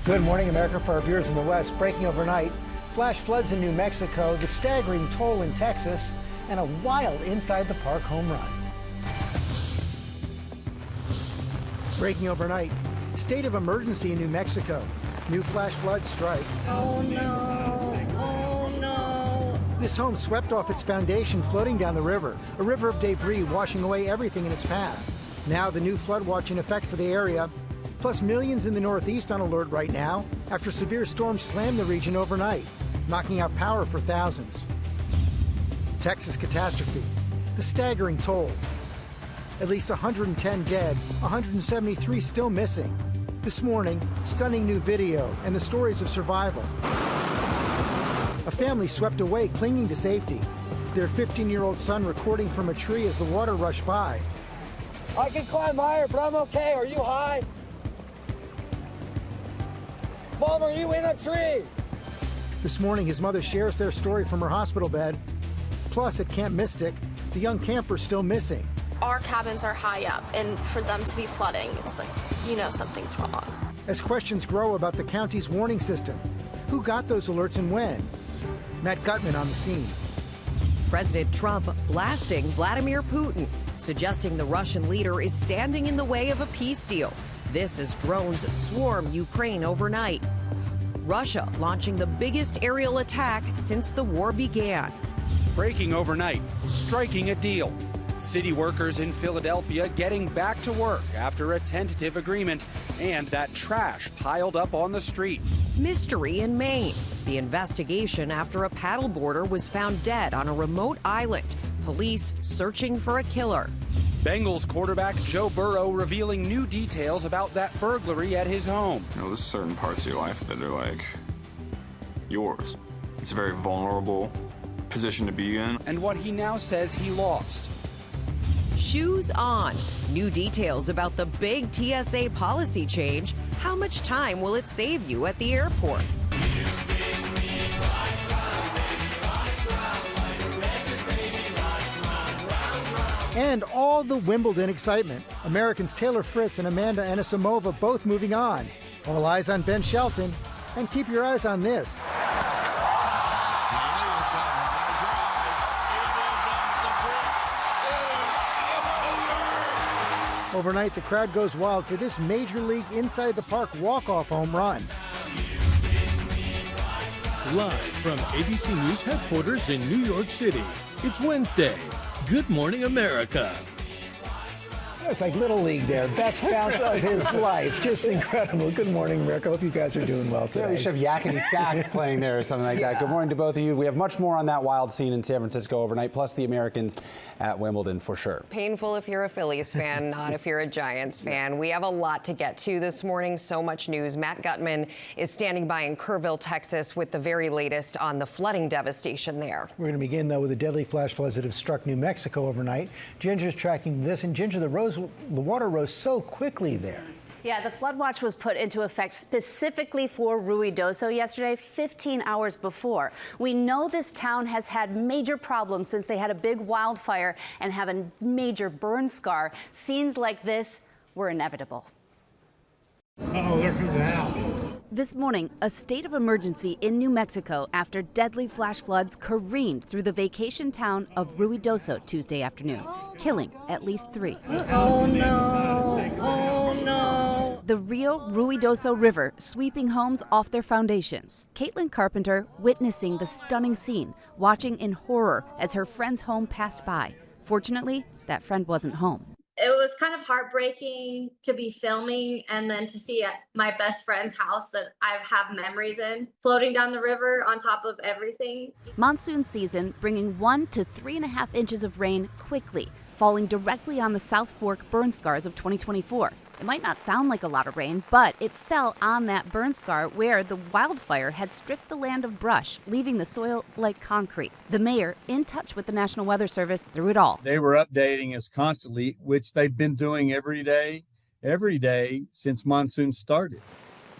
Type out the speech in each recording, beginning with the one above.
Good morning, America. For our viewers in the West, breaking overnight, flash floods in New Mexico, the staggering toll in Texas, and a wild inside the park home run. Breaking overnight, state of emergency in New Mexico. New flash floods strike. Oh no, oh no. This home swept off its foundation, floating down the river, a river of debris washing away everything in its path. Now the new flood watch in effect for the area, plus millions in the Northeast on alert right now after severe storms slammed the region overnight, knocking out power for thousands. Texas catastrophe, the staggering toll. At least 110 dead, 173 still missing. This morning, stunning new video and the stories of survival. A family swept away, clinging to safety. Their 15-year-old son recording from a tree as the water rushed by. I can climb higher, but I'm okay. Are you high? Mom, are you in a tree? This morning, his mother shares their story from her hospital bed. Plus, at Camp Mystic, the young camper's still missing. Our cabins are high up, and for them to be flooding, it's like, you know something's wrong. As questions grow about the county's warning system, who got those alerts and when? Matt Gutman on the scene. President Trump blasting Vladimir Putin, suggesting the Russian leader is standing in the way of a peace deal. This as drones swarm Ukraine overnight. Russia launching the biggest aerial attack since the war began. Breaking overnight, striking a deal. City workers in Philadelphia getting back to work after a tentative agreement, and that trash piled up on the streets. Mystery in Maine. The investigation after a paddleboarder was found dead on a remote island. Police searching for a killer. Bengals quarterback Joe Burrow revealing new details about that burglary at his home. You know, there's certain parts of your life that are like yours. It's a very vulnerable position to be in. And what he now says he lost. Shoes on. New details about the big TSA policy change. How much time will it save you at the airport? And all the Wimbledon excitement. Americans Taylor Fritz and Amanda Anisimova both moving on. All eyes on Ben Shelton. And keep your eyes on this. Overnight, the crowd goes wild for this Major League Inside the Park walk-off home run. Live from ABC News headquarters in New York City, it's Wednesday. Good morning, America. It's like Little League there. Best bounce of his life. Just incredible. Good morning, America. Hope you guys are doing well today. Yeah, we should have yakety sax playing there or something like that. Good morning to both of you. We have much more on that wild scene in San Francisco overnight, plus the Americans at Wimbledon for sure. Painful if you're a Phillies fan, not if you're a Giants fan. We have a lot to get to this morning. So much news. Matt Gutman is standing by in Kerrville, Texas, with the very latest on the flooding devastation there. We're going to begin, though, with the deadly flash floods that have struck New Mexico overnight. Ginger's tracking this. And Ginger, the water rose so quickly there. Yeah, the flood watch was put into effect specifically for Ruidoso yesterday, 15 hours before. We know this town has had major problems since they had a big wildfire and have a major burn scar. Scenes like this were inevitable. Uh-oh, there comes the house. This morning, a state of emergency in New Mexico after deadly flash floods careened through the vacation town of Ruidoso Tuesday afternoon, killing at least 3. Oh no, oh no. The Rio Ruidoso River sweeping homes off their foundations. Caitlin Carpenter witnessing the stunning scene, watching in horror as her friend's home passed by. Fortunately, that friend wasn't home. It was kind of heartbreaking to be filming and then to see my best friend's house that I have memories in floating down the river on top of everything. Monsoon season bringing 1 to 3.5 inches of rain quickly, falling directly on the South Fork burn scars of 2024. It might not sound like a lot of rain, but it fell on that burn scar where the wildfire had stripped the land of brush, leaving the soil like concrete. The mayor, in touch with the National Weather Service through it all. They were updating us constantly, which they've been doing every day since monsoon started.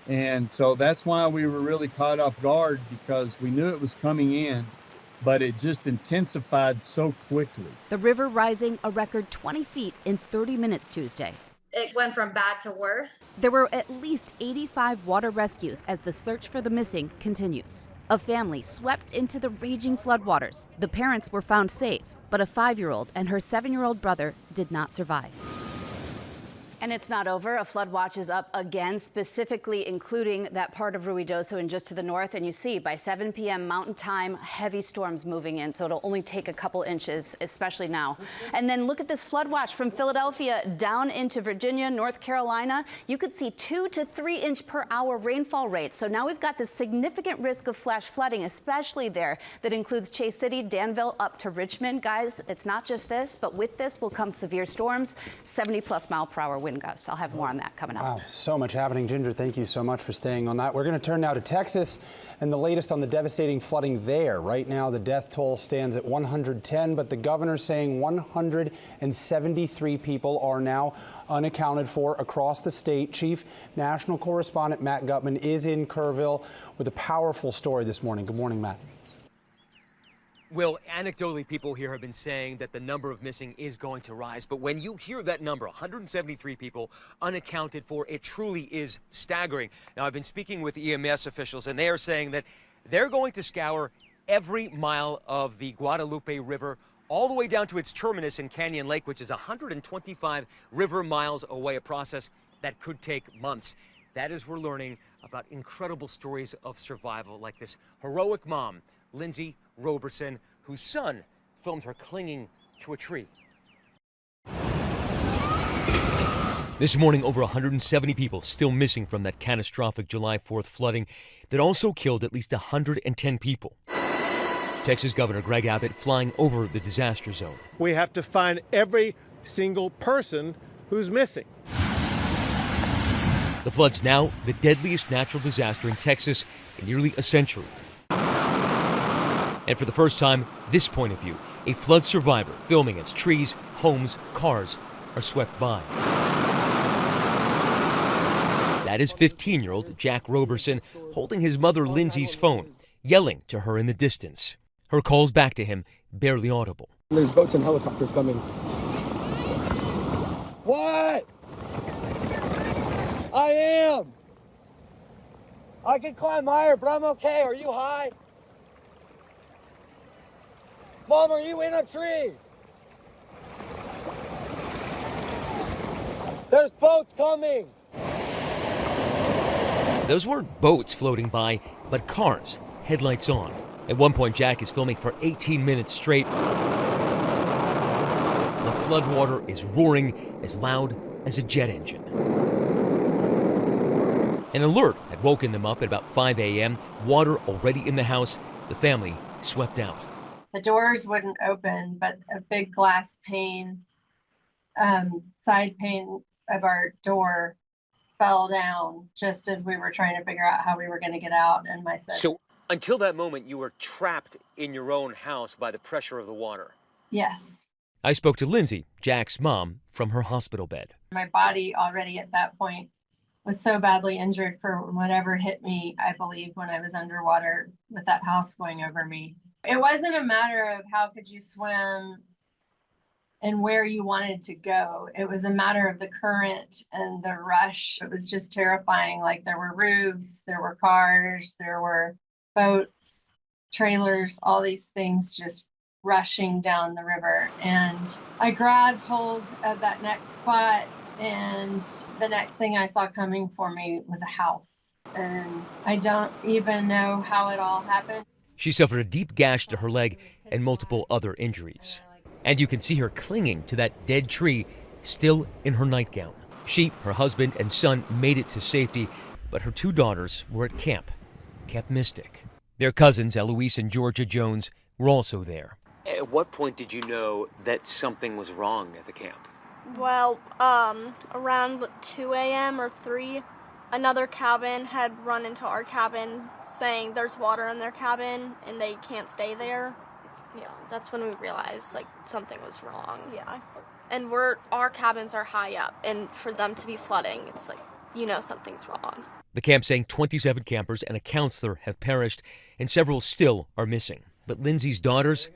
And so that's why we were really caught off guard, because we knew it was coming in, but it just intensified so quickly. The river rising a record 20 feet in 30 minutes Tuesday. it went from bad to worse. There were at least 85 water rescues as the search for the missing continues. A family swept into the raging floodwaters. The parents were found safe, but a 5-year-old and her 7-year-old brother did not survive. And it's not over. A flood watch is up again, specifically including that part of Ruidoso and just to the north. And you see by 7 p.m. Mountain Time, heavy storms moving in. So it'll only take a couple inches, especially now. And then look at this flood watch from Philadelphia down into Virginia, North Carolina. You could see 2 to 3 inch per hour rainfall rates. So now we've got this significant risk of flash flooding, especially there. That includes Chase City, Danville, up to Richmond. Guys, it's not just this, but with this will come severe storms, 70+ mile-per-hour wind gusts. I'll have more on that coming up. Wow, so much happening. Ginger, thank you so much for staying on that. We're going to turn now to Texas and the latest on the devastating flooding there. Right now, the death toll stands at 110, but the governor's saying 173 people are now unaccounted for across the state. Chief National Correspondent Matt Gutman is in Kerrville with a powerful story this morning. Good morning, Matt. Will, anecdotally, people here have been saying that the number of missing is going to rise. But when you hear that number, 173 people unaccounted for, it truly is staggering. Now, I've been speaking with EMS officials, and they are saying that they're going to scour every mile of the Guadalupe River all the way down to its terminus in Canyon Lake, which is 125 river miles away, a process that could take months. That is, we're learning about incredible stories of survival, like this heroic mom, Linsey Roberson, whose son filmed her clinging to a tree. This morning, over 170 people still missing from that catastrophic July 4th flooding that also killed at least 110 people. Texas Governor Greg Abbott flying over the disaster zone. We have to find every single person who's missing. The flood's now the deadliest natural disaster in Texas in nearly a century. And for the first time, this point of view, a flood survivor filming as trees, homes, cars are swept by. That is 15-year-old Jack Roberson holding his mother Lindsay's phone, yelling to her in the distance. Her calls back to him barely audible. There's boats and helicopters coming. What? I am. I can climb higher, but I'm okay. Are you high? Mom, are you in a tree? There's boats coming. Those weren't boats floating by, but cars, headlights on. At one point, Jack is filming for 18 minutes straight. The floodwater is roaring as loud as a jet engine. An alert had woken them up at about 5 a.m. Water already in the house. The family swept out. The doors wouldn't open, but a big glass pane, side pane of our door fell down just as we were trying to figure out how we were going to get out. And my son. So until that moment, you were trapped in your own house by the pressure of the water. Yes. I spoke to Lindsay, Jack's mom, from her hospital bed. My body already at that point was so badly injured for whatever hit me, I believe, when I was underwater with that house going over me. It wasn't a matter of how could you swim and where you wanted to go. It was a matter of the current and the rush. It was just terrifying. Like there were roofs, there were cars, there were boats, trailers, all these things just rushing down the river. And I grabbed hold of that next spot, and the next thing I saw coming for me was a house. And I don't even know how it all happened. She suffered a deep gash to her leg and multiple other injuries. And you can see her clinging to that dead tree, still in her nightgown. She, her husband, and son made it to safety, but her 2 daughters were at Camp Mystic. Their cousins, Eloise and Georgia Jones, were also there. At what point did you know that something was wrong at the camp? Well, around 2 a.m. or 3, another cabin had run into our cabin saying there's water in their cabin and they can't stay there. Yeah, that's when we realized like something was wrong. Yeah. And our cabins are high up, and for them to be flooding, it's like, something's wrong. The camp saying 27 campers and a counselor have perished and several still are missing. But Lindsay's daughters,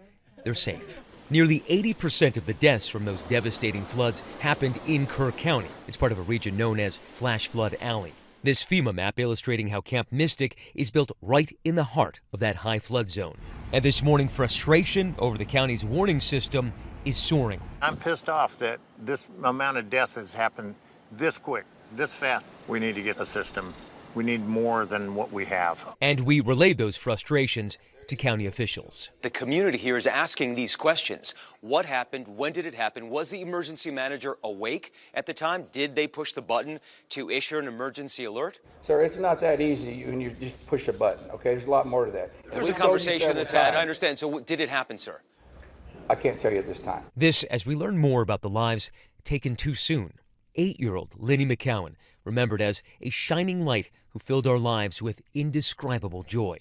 they're safe. Nearly 80% of the deaths from those devastating floods happened in Kerr County. It's part of a region known as Flash Flood Alley. This FEMA map illustrating how Camp Mystic is built right in the heart of that high flood zone. And this morning, frustration over the county's warning system is soaring. I'm pissed off that this amount of death has happened this quick, this fast. We need to get a system. We need more than what we have. And we relayed those frustrations to county officials. The community here is asking these questions. What happened? When did it happen? Was the emergency manager awake at the time? Did they push the button to issue an emergency alert? Sir, it's not that easy when you just push a button, okay? There's a lot more to that. There's a conversation that's had. I understand. So did it happen, sir? I can't tell you at this time. This as we learn more about the lives taken too soon. 8-year-old Linny McCowan, remembered as a shining light who filled our lives with indescribable joy.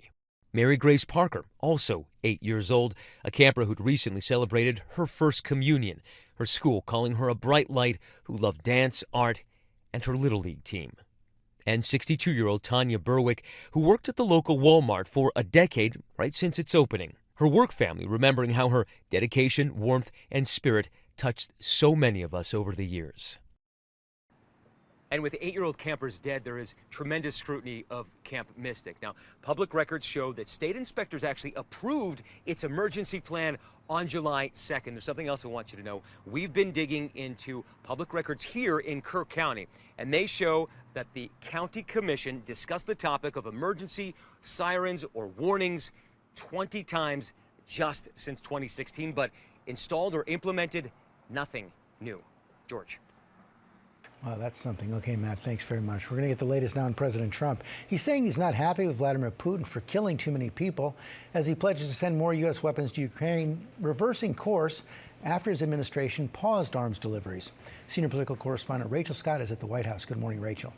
Mary Grace Parker, also 8 years old, a camper who'd recently celebrated her first communion, her school calling her a bright light who loved dance, art, and her Little League team. And 62-year-old Tanya Berwick, who worked at the local Walmart for a decade right since its opening. Her work family remembering how her dedication, warmth, and spirit touched so many of us over the years. And with 8-year-old campers dead, there is tremendous scrutiny of Camp Mystic. Now, public records show that state inspectors actually approved its emergency plan on July 2nd. There's something else I want you to know. We've been digging into public records here in Kerr County, and they show that the county commission discussed the topic of emergency sirens or warnings 20 times just since 2016, but installed or implemented nothing new. George. Wow, that's something. Okay, Matt, thanks very much. We're going to get the latest now on President Trump. He's saying he's not happy with Vladimir Putin for killing too many people as he pledges to send more U.S. weapons to Ukraine, reversing course after his administration paused arms deliveries. Senior political correspondent Rachel Scott is at the White House. Good morning, Rachel.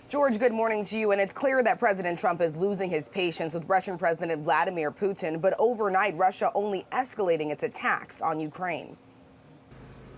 George, good morning to you. And it's clear that President Trump is losing his patience with Russian President Vladimir Putin. But overnight, Russia only escalating its attacks on Ukraine.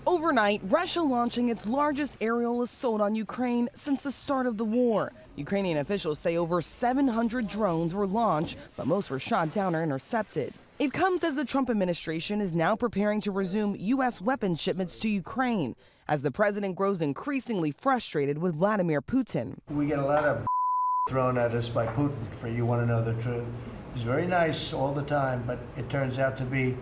Overnight, Russia launching its largest aerial assault on Ukraine since the start of the war. Ukrainian officials say over 700 drones were launched, but most were shot down or intercepted. It comes as the Trump administration is now preparing to resume U.S. weapons shipments to Ukraine, as the president grows increasingly frustrated with Vladimir Putin. We get a lot of thrown at us by Putin, for you want to know the truth. He's very nice all the time, but it turns out to be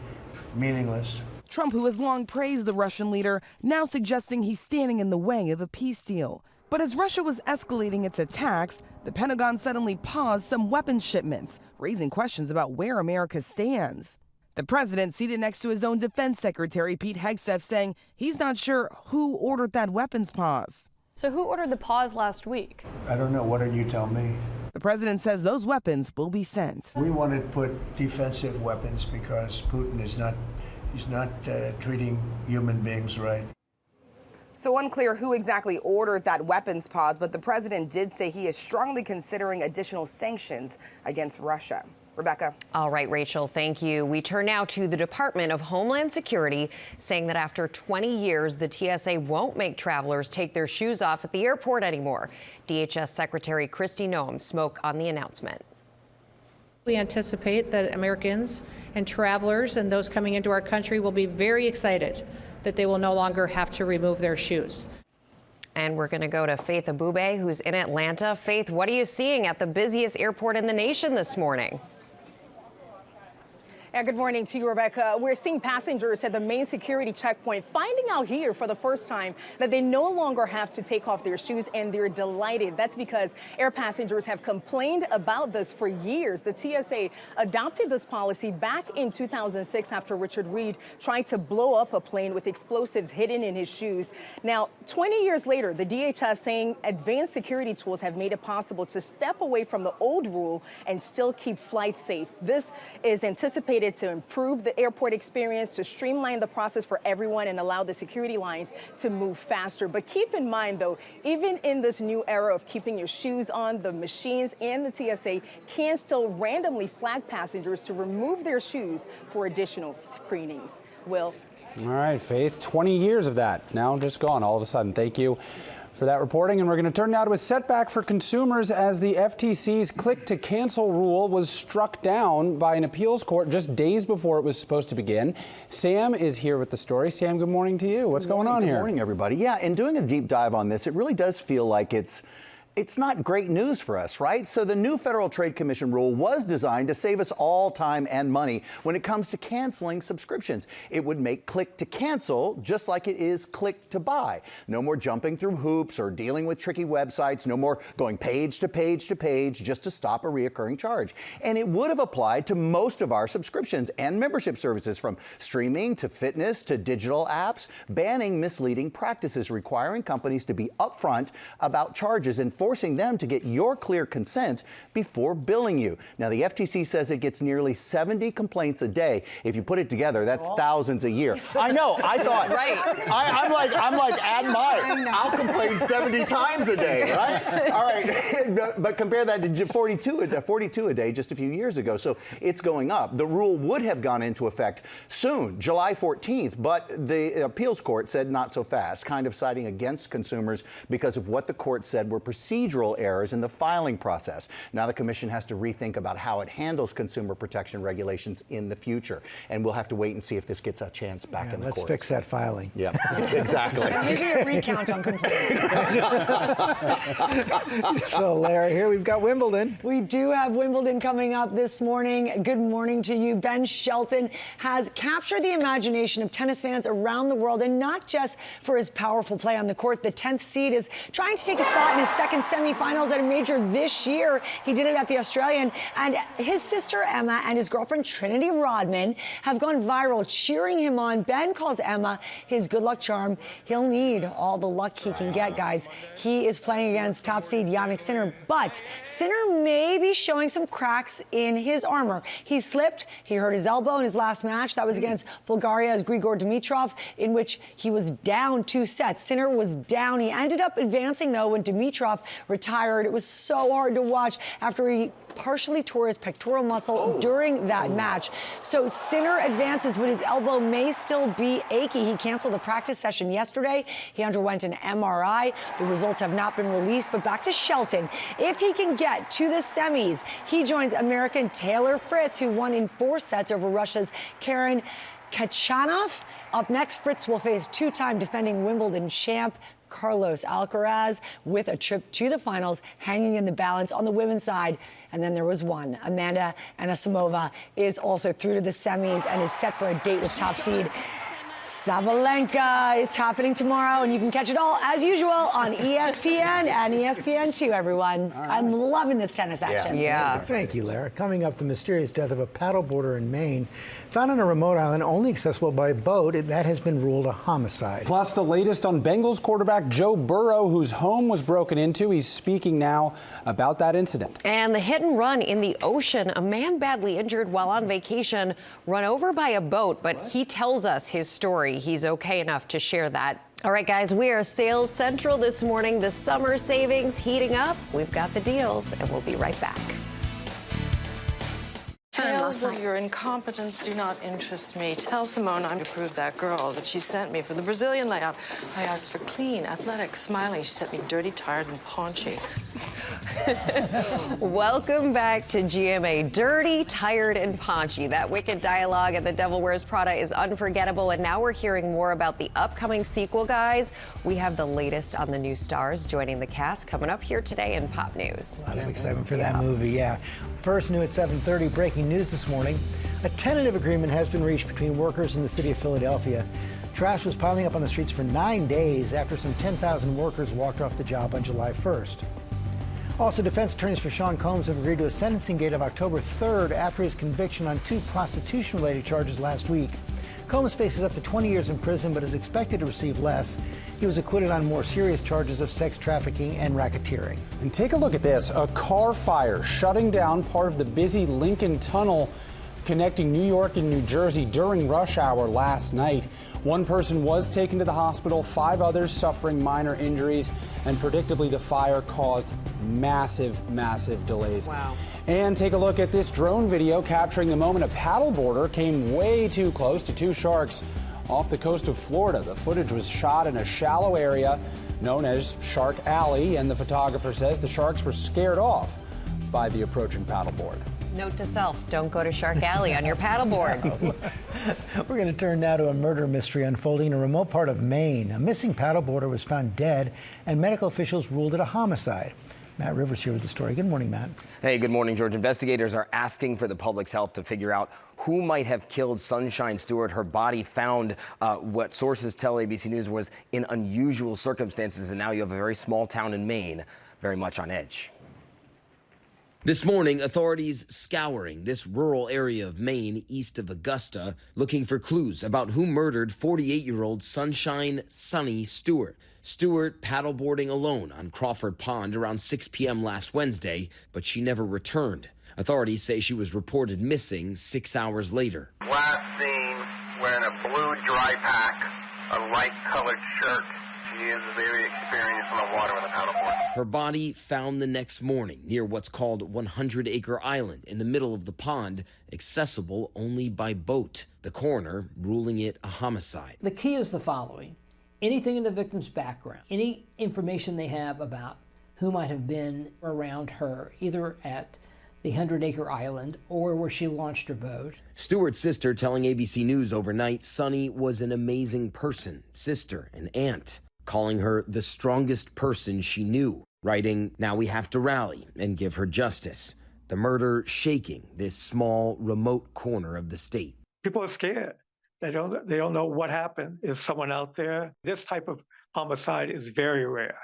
meaningless. Trump, who has long praised the Russian leader, now suggesting he's standing in the way of a peace deal. But as Russia was escalating its attacks, the Pentagon suddenly paused some weapons shipments, raising questions about where America stands. The president seated next to his own defense secretary, Pete Hegseth, saying he's not sure who ordered that weapons pause. So who ordered the pause last week? I don't know. What did you tell me? The president says those weapons will be sent. We wanted to put defensive weapons because Putin is not treating human beings right. So unclear who exactly ordered that weapons pause, but the president did say he is strongly considering additional sanctions against Russia. Rebecca. All right, Rachel, thank you. We turn now to the Department of Homeland Security, saying that after 20 years, the TSA won't make travelers take their shoes off at the airport anymore. DHS Secretary Kristi Noem spoke on the announcement. We anticipate that Americans and travelers and those coming into our country will be very excited that they will no longer have to remove their shoes. And we're going to go to Faith Abube, who's in Atlanta. Faith, what are you seeing at the busiest airport in the nation this morning? Yeah, good morning to you, Rebecca. We're seeing passengers at the main security checkpoint finding out here for the first time that they no longer have to take off their shoes, and they're delighted. That's because air passengers have complained about this for years. The TSA adopted this policy back in 2006 after Richard Reed tried to blow up a plane with explosives hidden in his shoes. Now, 20 years later, the DHS saying advanced security tools have made it possible to step away from the old rule and still keep flights safe. This is anticipated to improve the airport experience, to streamline the process for everyone and allow the security lines to move faster. But keep in mind, though, even in this new era of keeping your shoes on, the machines and the TSA can still randomly flag passengers to remove their shoes for additional screenings. Will. All right, Faith, 20 years of that now just gone all of a sudden. Thank you. for that reporting. And we're going to turn now to a setback for consumers as the FTC's click-to-cancel rule was struck down by an appeals court just days before it was supposed to begin. Sam is here with the story. Sam, good morning to you. What's going on here? Good morning, everybody. Yeah, and doing a deep dive on this, it really does feel like it's not great news for us, right? So the new Federal Trade Commission rule was designed to save us all time and money when it comes to canceling subscriptions. It would make click to cancel just like it is click to buy. No more jumping through hoops or dealing with tricky websites. No more going page to page to page just to stop a reoccurring charge. And it would have applied to most of our subscriptions and membership services, from streaming to fitness to digital apps, banning misleading practices, requiring companies to be upfront about charges and forcing them to get your clear consent before billing you. Now, the FTC says it gets nearly 70 complaints a day. If you put it together, that's thousands a year. I know. I thought, right. I'm like, add mine. I'll complain 70 times a day, right? All right. But compare that to 42 a day just a few years ago. So it's going up. The rule would have gone into effect soon, July 14th, but the appeals court said not so fast, kind of siding against consumers because of what the court said were procedural errors in the filing process. Now the commission has to rethink about how it handles consumer protection regulations in the future. And we'll have to wait and see if this gets a chance back in the courts. Let's fix that filing. Yeah, exactly. Maybe a recount on complaints. So, Larry, here we've got Wimbledon. We do have Wimbledon coming up this morning. Good morning to you. Ben Shelton has captured the imagination of tennis fans around the world, and not just for his powerful play on the court. The 10th seed is trying to take a spot in his second semifinals at a major this year. He did it at the Australian, and his sister Emma and his girlfriend Trinity Rodman have gone viral cheering him on. Ben calls Emma his good luck charm. He'll need all the luck he can get, guys. He is playing against top seed Jannik Sinner, but Sinner may be showing some cracks in his armor. He slipped. He hurt his elbow in his last match. That was against Bulgaria's Grigor Dimitrov, in which he was down 2 sets. Sinner was down. He ended up advancing, though, when Dimitrov retired. It was so hard to watch after he partially tore his pectoral muscle during that match. So Sinner advances, but his elbow may still be achy. He canceled a practice session yesterday. He underwent an MRI. The results have not been released, but back to Shelton. If he can get to the semis, he joins American Taylor Fritz, who won in 4 sets over Russia's Karen Khachanov. Up next, Fritz will face 2-time defending Wimbledon champ Carlos Alcaraz, with a trip to the finals hanging in the balance on the women's side. And then there was one. Amanda Anisimova is also through to the semis and is set for a date with top seed Sabalenka. It's happening tomorrow, and you can catch it all, as usual, on ESPN and ESPN2, everyone. Right. I'm loving this tennis action. Yeah. Thank you, Lara. Coming up, the mysterious death of a paddleboarder in Maine, found on a remote island only accessible by boat. That has been ruled a homicide. Plus, the latest on Bengals quarterback Joe Burrow, whose home was broken into. He's speaking now about that incident. And the hit and run in the ocean. A man badly injured while on vacation, run over by a boat, but he tells us his story. He's okay enough to share that. All right, guys, we are Sales Central this morning. The summer savings heating up. We've got the deals, and we'll be right back. Tales of your incompetence do not interest me. Tell Simone I'm to prove that girl that she sent me for the Brazilian layout. I asked for clean, athletic, smiling. She sent me dirty, tired, and paunchy. Welcome back to GMA. Dirty, tired, and paunchy. That wicked dialogue at The Devil Wears Prada is unforgettable, and now we're hearing more about the upcoming sequel, guys. We have the latest on the new stars joining the cast coming up here today in Pop News. A lot of excitement for that movie, yeah. First, new at 7:30, breaking news this morning. A tentative agreement has been reached between workers in the city of Philadelphia. Trash was piling up on the streets for 9 days after some 10,000 workers walked off the job on July 1st. Also, defense attorneys for Sean Combs have agreed to a sentencing date of October 3rd after his conviction on 2 prostitution-related charges last week. Combs faces up to 20 years in prison, but is expected to receive less. He was acquitted on more serious charges of sex trafficking and racketeering. And take a look at this. A car fire shutting down part of the busy Lincoln Tunnel connecting New York and New Jersey during rush hour last night. 1 person was taken to the hospital, 5 others suffering minor injuries, and predictably the fire caused massive delays. Wow. And take a look at this drone video capturing the moment a paddleboarder came way too close to 2 sharks off the coast of Florida. The footage was shot in a shallow area known as Shark Alley, and the photographer says the sharks were scared off by the approaching paddleboard. Note to self, don't go to Shark Alley on your paddleboard. We're going to turn now to a murder mystery unfolding in a remote part of Maine. A missing paddleboarder was found dead, and medical officials ruled it a homicide. Matt Rivers here with the story. Good morning, Matt. Hey, good morning, George. Investigators are asking for the public's help to figure out who might have killed Sunshine Stewart. Her body found, what sources tell ABC News, was in unusual circumstances, and now you have a very small town in Maine very much on edge. This morning, authorities scouring this rural area of Maine east of Augusta, looking for clues about who murdered 48-year-old Sunshine Sunny Stewart. Stewart paddleboarding alone on Crawford Pond around 6 p.m. last Wednesday, but she never returned. Authorities say she was reported missing 6 hours later. Last seen wearing a blue dry pack, a light-colored shirt. She is very experienced on the water with a paddleboard. Her body found the next morning near what's called 100 Acre Island in the middle of the pond, accessible only by boat. The coroner ruling it a homicide. The key is the following. Anything in the victim's background, any information they have about who might have been around her, either at the 100 Acre Island or where she launched her boat. Stewart's sister telling ABC News overnight Sunny was an amazing person, sister and aunt, calling her the strongest person she knew, writing, "Now we have to rally and give her justice." The murder shaking this small, remote corner of the state. People are scared. They don't know what happened. Is someone out there? This type of homicide is very rare.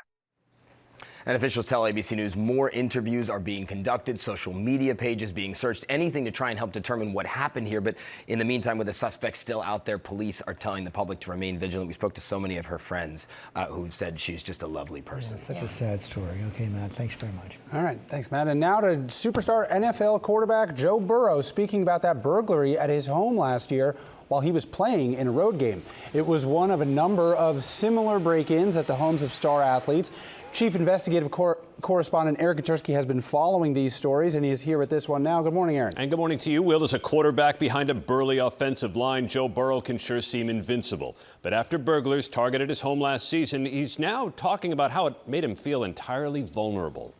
And officials tell ABC News more interviews are being conducted, social media pages being searched, anything to try and help determine what happened here. But in the meantime, with the suspect still out there, police are telling the public to remain vigilant. We spoke to so many of her friends who said she's just a lovely person. Yeah, such a sad story. Okay, Matt, thanks very much. All right, thanks, Matt. And now to superstar NFL quarterback Joe Burrow speaking about that burglary at his home last year while he was playing in a road game. It was one of a number of similar break-ins at the homes of star athletes. Chief Investigative Correspondent Eric Kaczorski has been following these stories, and he is here with this one now. Good morning, Aaron. And good morning to you. Will, as a quarterback behind a burly offensive line, Joe Burrow can sure seem invincible. But after burglars targeted his home last season, he's now talking about how it made him feel entirely vulnerable.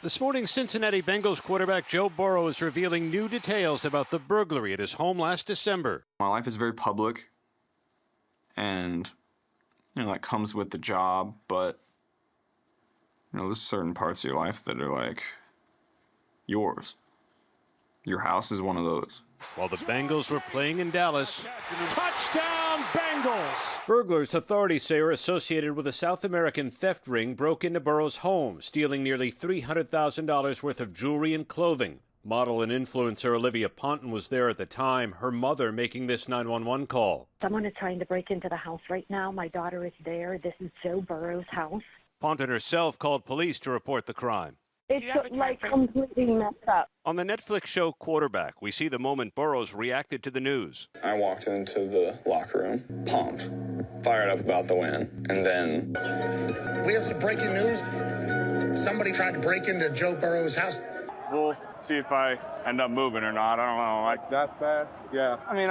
This morning, Cincinnati Bengals quarterback Joe Burrow is revealing new details about the burglary at his home last December. My life is very public, and, that comes with the job, but there's certain parts of your life that are like yours. Your house is one of those. While the Bengals were playing in Dallas, touchdown Bengals! Burglars, authorities say, are associated with a South American theft ring, broke into Burrow's home, stealing nearly $300,000 worth of jewelry and clothing. Model and influencer Olivia Ponton was there at the time, her mother making this 911 call. Someone is trying to break into the house right now. My daughter is there. This is Joe Burrow's house. Ponton herself called police to report the crime. It's completely messed up. On the Netflix show Quarterback, we see the moment Burrows reacted to the news. I walked into the locker room, pumped, fired up about the win, and then... We have some breaking news. Somebody tried to break into Joe Burrow's house. We'll see if I end up moving or not. I don't know, like that bad? Yeah. I mean,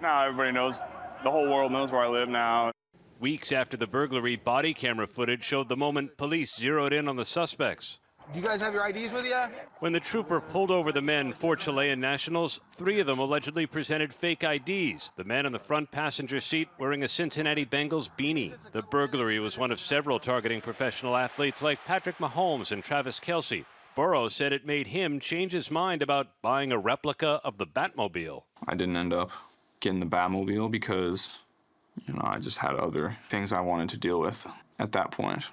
now everybody knows, the whole world knows where I live now. Weeks after the burglary, body camera footage showed the moment police zeroed in on the suspects. Do you guys have your IDs with you? When the trooper pulled over the men, 4 Chilean nationals, 3 of them allegedly presented fake IDs. The man in the front passenger seat wearing a Cincinnati Bengals beanie. The burglary was one of several targeting professional athletes like Patrick Mahomes and Travis Kelce. Burrow said it made him change his mind about buying a replica of the Batmobile. I didn't end up getting the Batmobile because... I just had other things I wanted to deal with at that point.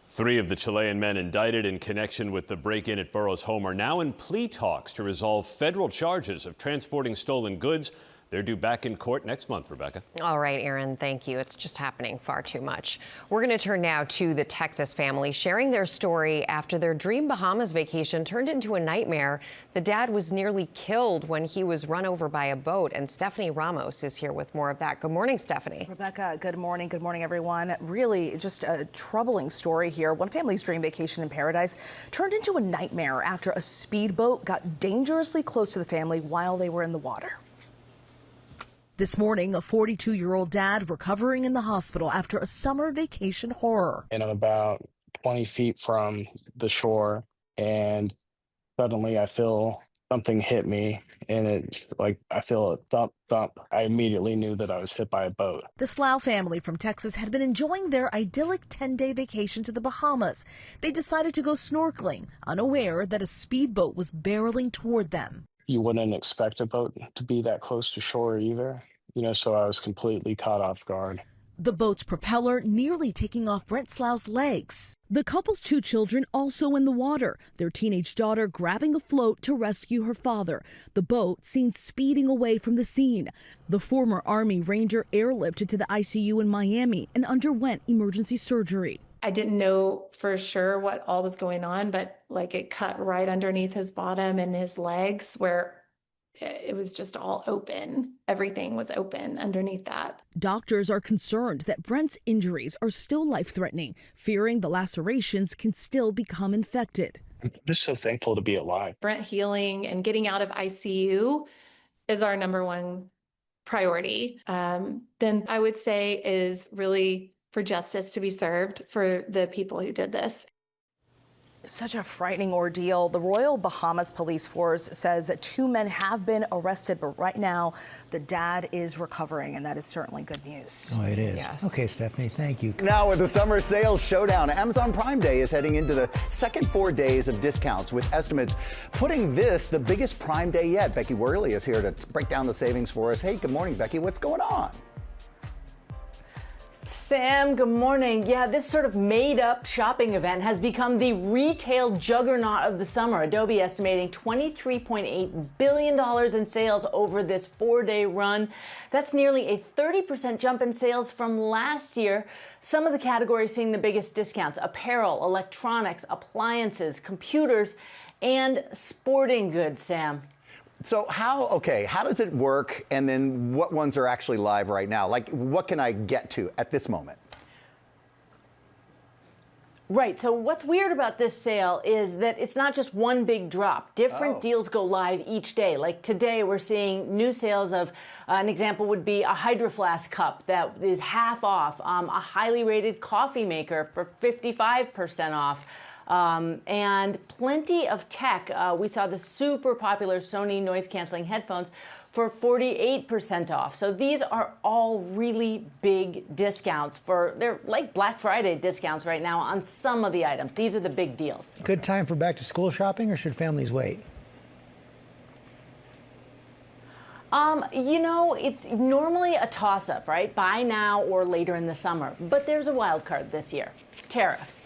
3 of the Chilean men indicted in connection with the break-in at Burrow's home are now in plea talks to resolve federal charges of transporting stolen goods. They're due back in court next month, Rebecca. All right, Aaron, thank you. It's just happening far too much. We're going to turn now to the Texas family sharing their story after their dream Bahamas vacation turned into a nightmare. The dad was nearly killed when he was run over by a boat, and Stephanie Ramos is here with more of that. Good morning, Stephanie. Rebecca, good morning. Good morning, everyone. Really just a troubling story here. One family's dream vacation in paradise turned into a nightmare after a speedboat got dangerously close to the family while they were in the water. This morning, a 42-year-old dad recovering in the hospital after a summer vacation horror. And I'm about 20 feet from the shore, and suddenly I feel something hit me, and it's like I feel a thump, thump. I immediately knew that I was hit by a boat. The Slough family from Texas had been enjoying their idyllic 10-day vacation to the Bahamas. They decided to go snorkeling, unaware that a speedboat was barreling toward them. You wouldn't expect a boat to be that close to shore either, so I was completely caught off guard. The boat's propeller nearly taking off Brent Slough's legs. The couple's 2 children also in the water, their teenage daughter grabbing a float to rescue her father. The boat seen speeding away from the scene. The former Army Ranger airlifted to the ICU in Miami and underwent emergency surgery. I didn't know for sure what all was going on, but it cut right underneath his bottom and his legs where it was just all open. Everything was open underneath that. Doctors are concerned that Brent's injuries are still life-threatening, fearing the lacerations can still become infected. I'm just so thankful to be alive. Brent healing and getting out of ICU is our number one priority. Then I would say is really for justice to be served for the people who did this. Such a frightening ordeal. The Royal Bahamas Police Force says that 2 men have been arrested, but right now the dad is recovering, and that is certainly good news. Oh, it is. Yes. Okay, Stephanie, thank you. Now with the summer sales showdown, Amazon Prime Day is heading into the second 4 days of discounts, with estimates putting this the biggest Prime Day yet. Becky Worley is here to break down the savings for us. Hey, good morning, Becky. What's going on? Sam, good morning. Yeah, this sort of made-up shopping event has become the retail juggernaut of the summer. Adobe estimating $23.8 billion in sales over this 4-day run. That's nearly a 30% jump in sales from last year. Some of the categories seeing the biggest discounts: apparel, electronics, appliances, computers, and sporting goods, Sam. So how does it work, and then what ones are actually live right now? Like, what can I get to at this moment? Right. So what's weird about this sale is that it's not just one big drop. Different deals go live each day. Like today, we're seeing new sales of, an example would be a Hydro Flask cup that is half off, a highly rated coffee maker for 55% off. And plenty of tech. We saw the super popular Sony noise-canceling headphones for 48% off. So these are all really big discounts. They're like Black Friday discounts right now on some of the items. These are the big deals. Good time for back-to-school shopping, or should families wait? It's normally a toss-up, right? Buy now or later in the summer. But there's a wild card this year: tariffs.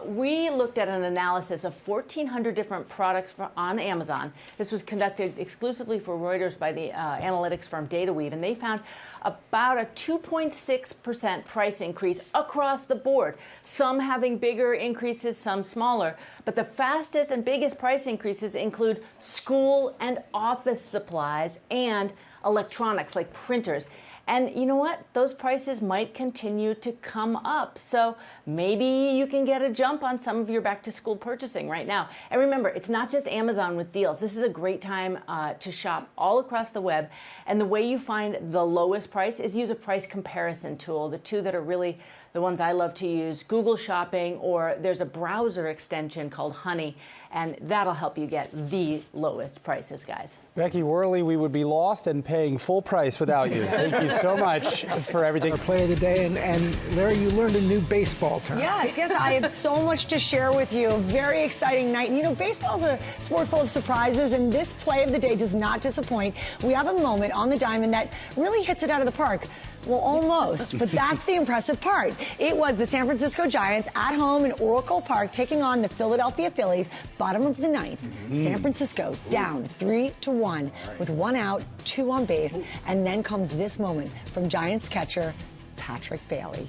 We looked at an analysis of 1,400 different products on Amazon. This was conducted exclusively for Reuters by the analytics firm DataWeave, and they found about a 2.6% price increase across the board, some having bigger increases, some smaller. But the fastest and biggest price increases include school and office supplies and electronics like printers. And you know what? Those prices might continue to come up. So maybe you can get a jump on some of your back-to-school purchasing right now. And remember, it's not just Amazon with deals. This is a great time to shop all across the web. And the way you find the lowest price is use a price comparison tool. The two that are really the ones I love to use: Google Shopping, or there's a browser extension called Honey, and that'll help you get the lowest prices, guys. Becky Worley, we would be lost and paying full price without you. Thank you so much for everything. Our play of the day, and Larry, you learned a new baseball term. Yes, I have so much to share with you. A very exciting night. Baseball's a sport full of surprises, and this play of the day does not disappoint. We have a moment on the diamond that really hits it out of the park. Well, almost, but that's the impressive part. It was the San Francisco Giants at home in Oracle Park taking on the Philadelphia Phillies, bottom of the ninth. San Francisco down 3-1 with 1 out, 2 on base, and then comes this moment from Giants catcher Patrick Bailey.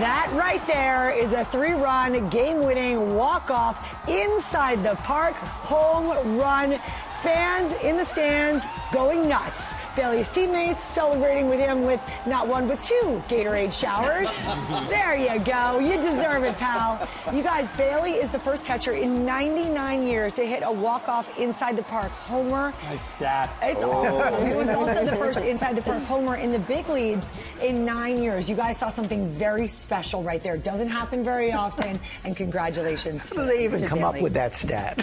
That right there is a 3-run, game-winning walk-off inside the park home run. Fans in the stands going nuts. Bailey's teammates celebrating with him with not 1 but 2 Gatorade showers. There you go. You deserve it, pal. You guys, Bailey is the first catcher in 99 years to hit a walk-off inside the park homer. Nice stat. It's awesome. It was also the first inside the park homer in the big leagues in 9 years. You guys saw something very special right there. Doesn't happen very often. And congratulations. How do they even come Bailey. up with that stat?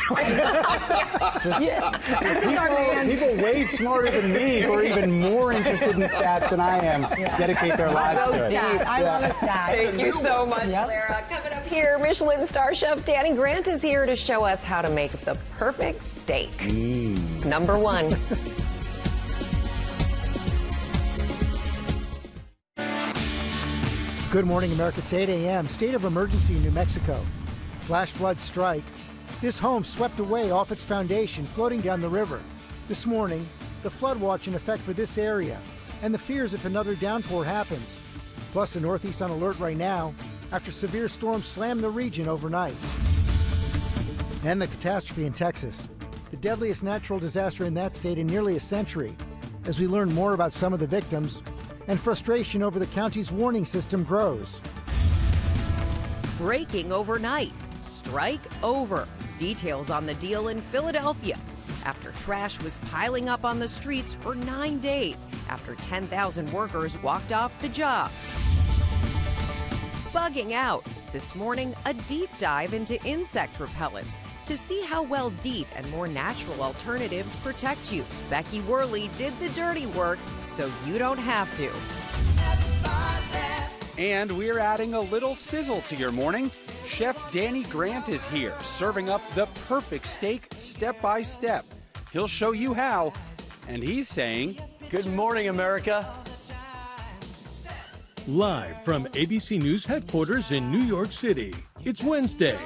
Yeah. This is our man. People way smarter than me who are even more interested in stats than I am dedicate their lives to it. I love a stat. Thank you so much, Lara. Coming up here, Michelin star chef Danny Grant is here to show us how to make the perfect steak. Number 1. Good morning, America. It's 8 a.m. State of emergency in New Mexico. Flash flood strike. This home swept away off its foundation, floating down the river. This morning, the flood watch in effect for this area, and the fears if another downpour happens. Plus, the Northeast on alert right now after severe storms slammed the region overnight. And the catastrophe in Texas, the deadliest natural disaster in that state in nearly a century. As we learn more about some of the victims, and frustration over the county's warning system grows. Breaking overnight. Strike over. Details on the deal in Philadelphia. After trash was piling up on the streets for 9 days, after 10,000 workers walked off the job. Bugging out. This morning, a deep dive into insect repellents to see how well DEET and more natural alternatives protect you. Becky Worley did the dirty work so you don't have to. And we're adding a little sizzle to your morning. Chef Danny Grant is here, serving up the perfect steak step by step. He'll show you how, and he's saying, "Good morning, America." Live from ABC News headquarters in New York City, it's Wednesday.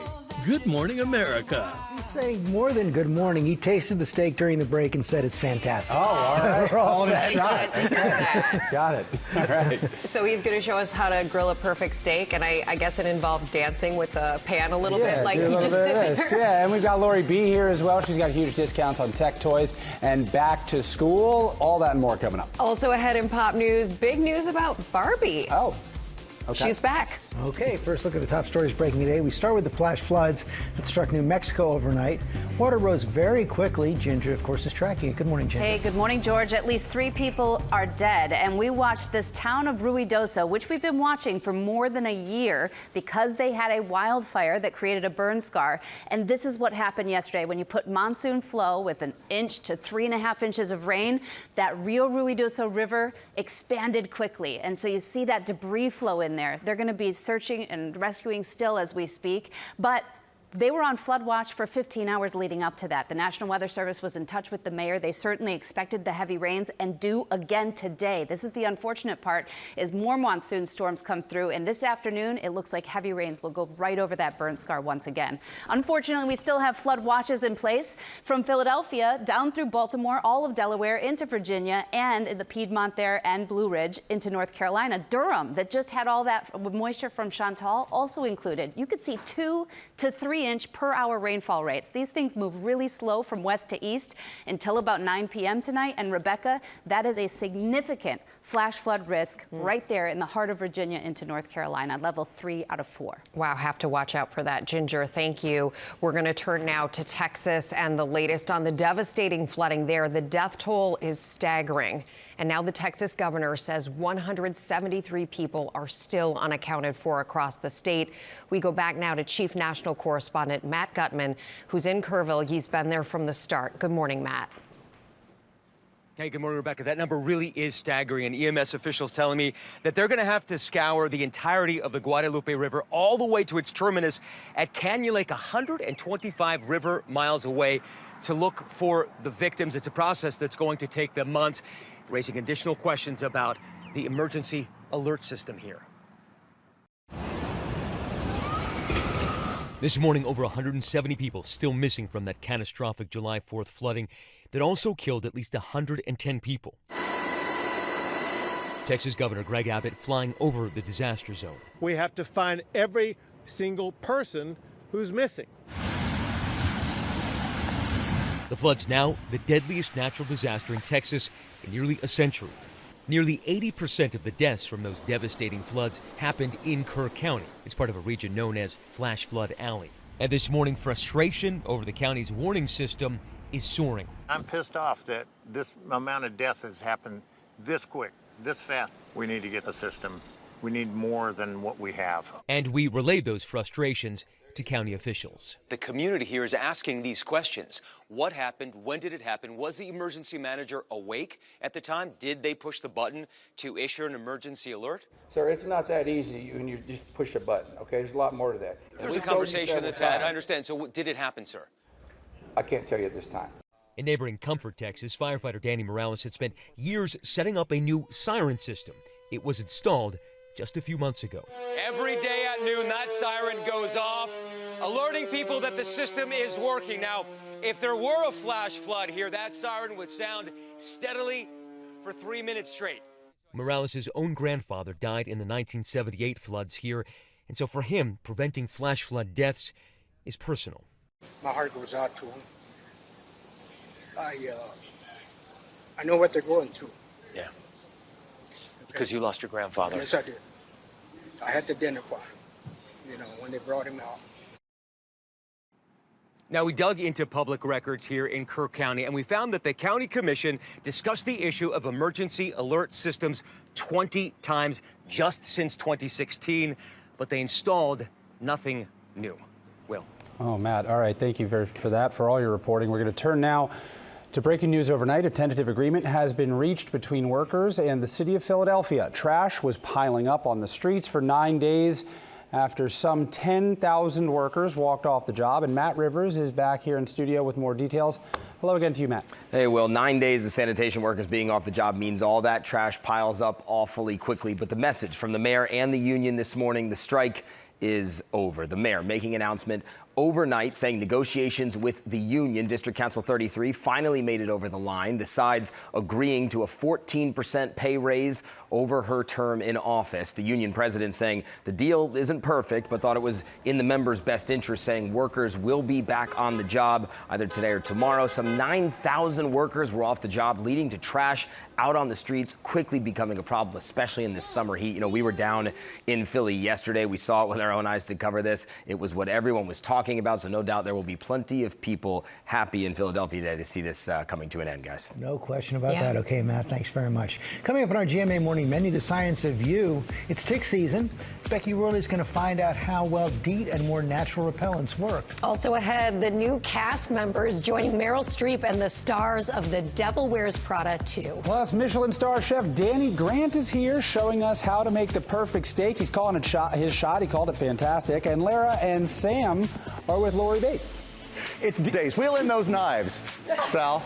Good morning, America. He's saying more than good morning. He tasted the steak during the break and said it's fantastic. Oh, all right. We're all Calling a set. shot. Got it. All right. So he's going to show us how to grill a perfect steak, and I guess it involves dancing with the pan a little bit, like do a he little just bit did of this. there. Yeah, and we've got Lori B here as well. She's got huge discounts on tech toys and back to school. All that and more coming up. Also ahead in pop news, big news about Barbie. Oh. Okay. She's back. Okay, first look at the top stories breaking today. We start with the flash floods that struck New Mexico overnight. Water rose very quickly. Ginger, of course, is tracking it. Good morning, Ginger. Hey, good morning, George. At least 3 people are dead, and we watched this town of Ruidoso, which we've been watching for more than a year because they had a wildfire that created a burn scar. And this is what happened yesterday. When you put monsoon flow with 1 inch to 3.5 inches of rain, that Rio Ruidoso River expanded quickly. And so you see that debris flow in there. They're going to be searching and rescuing still as we speak, but they were on flood watch for 15 hours leading up to that. The National Weather Service was in touch with the mayor. They certainly expected the heavy rains and do again today. This is the unfortunate part, is more monsoon storms come through, and this afternoon it looks like heavy rains will go right over that burn scar once again. Unfortunately, we still have flood watches in place from Philadelphia down through Baltimore, all of Delaware into Virginia, and in the Piedmont there and Blue Ridge into North Carolina. Durham, that just had all that moisture from Chantal, also included. You could see 2 to 3 inch per hour rainfall rates. These things move really slow from west to east until about 9 p.m. tonight. And Rebecca, that is a significant flash flood risk right there in the heart of Virginia into North Carolina, level 3 out of 4. Wow, have to watch out for that. Ginger, thank you. We're going to turn now to Texas and the latest on the devastating flooding there. The death toll is staggering. And now the Texas governor says 173 people are still unaccounted for across the state. We go back now to Chief National Correspondent Matt Gutman, who's in Kerrville. He's been there from the start. Good morning, Matt. Hey, good morning, Rebecca. That number really is staggering, and EMS officials telling me that they're going to have to scour the entirety of the Guadalupe River all the way to its terminus at Canyon Lake, 125 river miles away, to look for the victims. It's a process that's going to take them months, raising additional questions about the emergency alert system here. This morning, over 170 people still missing from that catastrophic July 4th flooding that also killed at least 110 people. Texas Governor Greg Abbott flying over the disaster zone. We have to find every single person who's missing. The flood's now the deadliest natural disaster in Texas in nearly a century. Nearly 80% of the deaths from those devastating floods happened in Kerr County. It's part of a region known as Flash Flood Alley. And this morning, frustration over the county's warning system is soaring. I'm pissed off that this amount of death has happened this quick, this fast. We need to get the system. We need more than what we have. And we relayed those frustrations to county officials. The community here is asking these questions. What happened? When did it happen? Was the emergency manager awake at the time? Did they push the button to issue an emergency alert? Sir, it's not that easy when you just push a button, okay? There's a lot more to that. There's a conversation that's had. I understand. So did it happen, sir? I can't tell you at this time. In neighboring Comfort, Texas, firefighter Danny Morales had spent years setting up a new siren system. It was installed just a few months ago. Every day at noon, that siren goes off, alerting people that the system is working. Now, if there were a flash flood here, that siren would sound steadily for 3 minutes straight. Morales' own grandfather died in the 1978 floods here, and so for him, preventing flash flood deaths is personal. My heart goes out to them. I know what they're going through. Yeah. Because you lost your grandfather. Yes, I did. I had to identify, when they brought him out. Now, we dug into public records here in Kerr County, and we found that the county commission discussed the issue of emergency alert systems 20 times just since 2016, but they installed nothing new. Will. Oh, Matt. All right. Thank you for that, for all your reporting. We're going to turn now to breaking news overnight. A tentative agreement has been reached between workers and the city of Philadelphia. Trash was piling up on the streets for 9 days after some 10,000 workers walked off the job. And Matt Rivers is back here in studio with more details. Hello again to you, Matt. Hey, Will. 9 days of sanitation workers being off the job means all that trash piles up awfully quickly. But the message from the mayor and the union this morning, the strike is over. The mayor making an announcement overnight saying negotiations with the union, District Council 33, finally made it over the line. The sides agreeing to a 14% pay raise over her term in office. The union president saying the deal isn't perfect, but thought it was in the members' best interest, saying workers will be back on the job either today or tomorrow. Some 9,000 workers were off the job, leading to trash out on the streets quickly becoming a problem, especially in this summer heat. We were down in Philly yesterday. We saw it with our own eyes to cover this. It was what everyone was talking about, so no doubt there will be plenty of people happy in Philadelphia today to see this coming to an end, guys. No question about that. Okay, Matt, thanks very much. Coming up on our GMA Morning Menu, the science of you. It's tick season. Becky Worley's going to find out how well DEET and more natural repellents work. Also ahead, the new cast members joining Meryl Streep and the stars of The Devil Wears Prada 2. Plus, Michelin star chef Danny Grant is here showing us how to make the perfect steak. He's calling it his shot. He called it fantastic. And Lara and Sam are with Lori Bate. It's days. Wheel in those knives, Sal.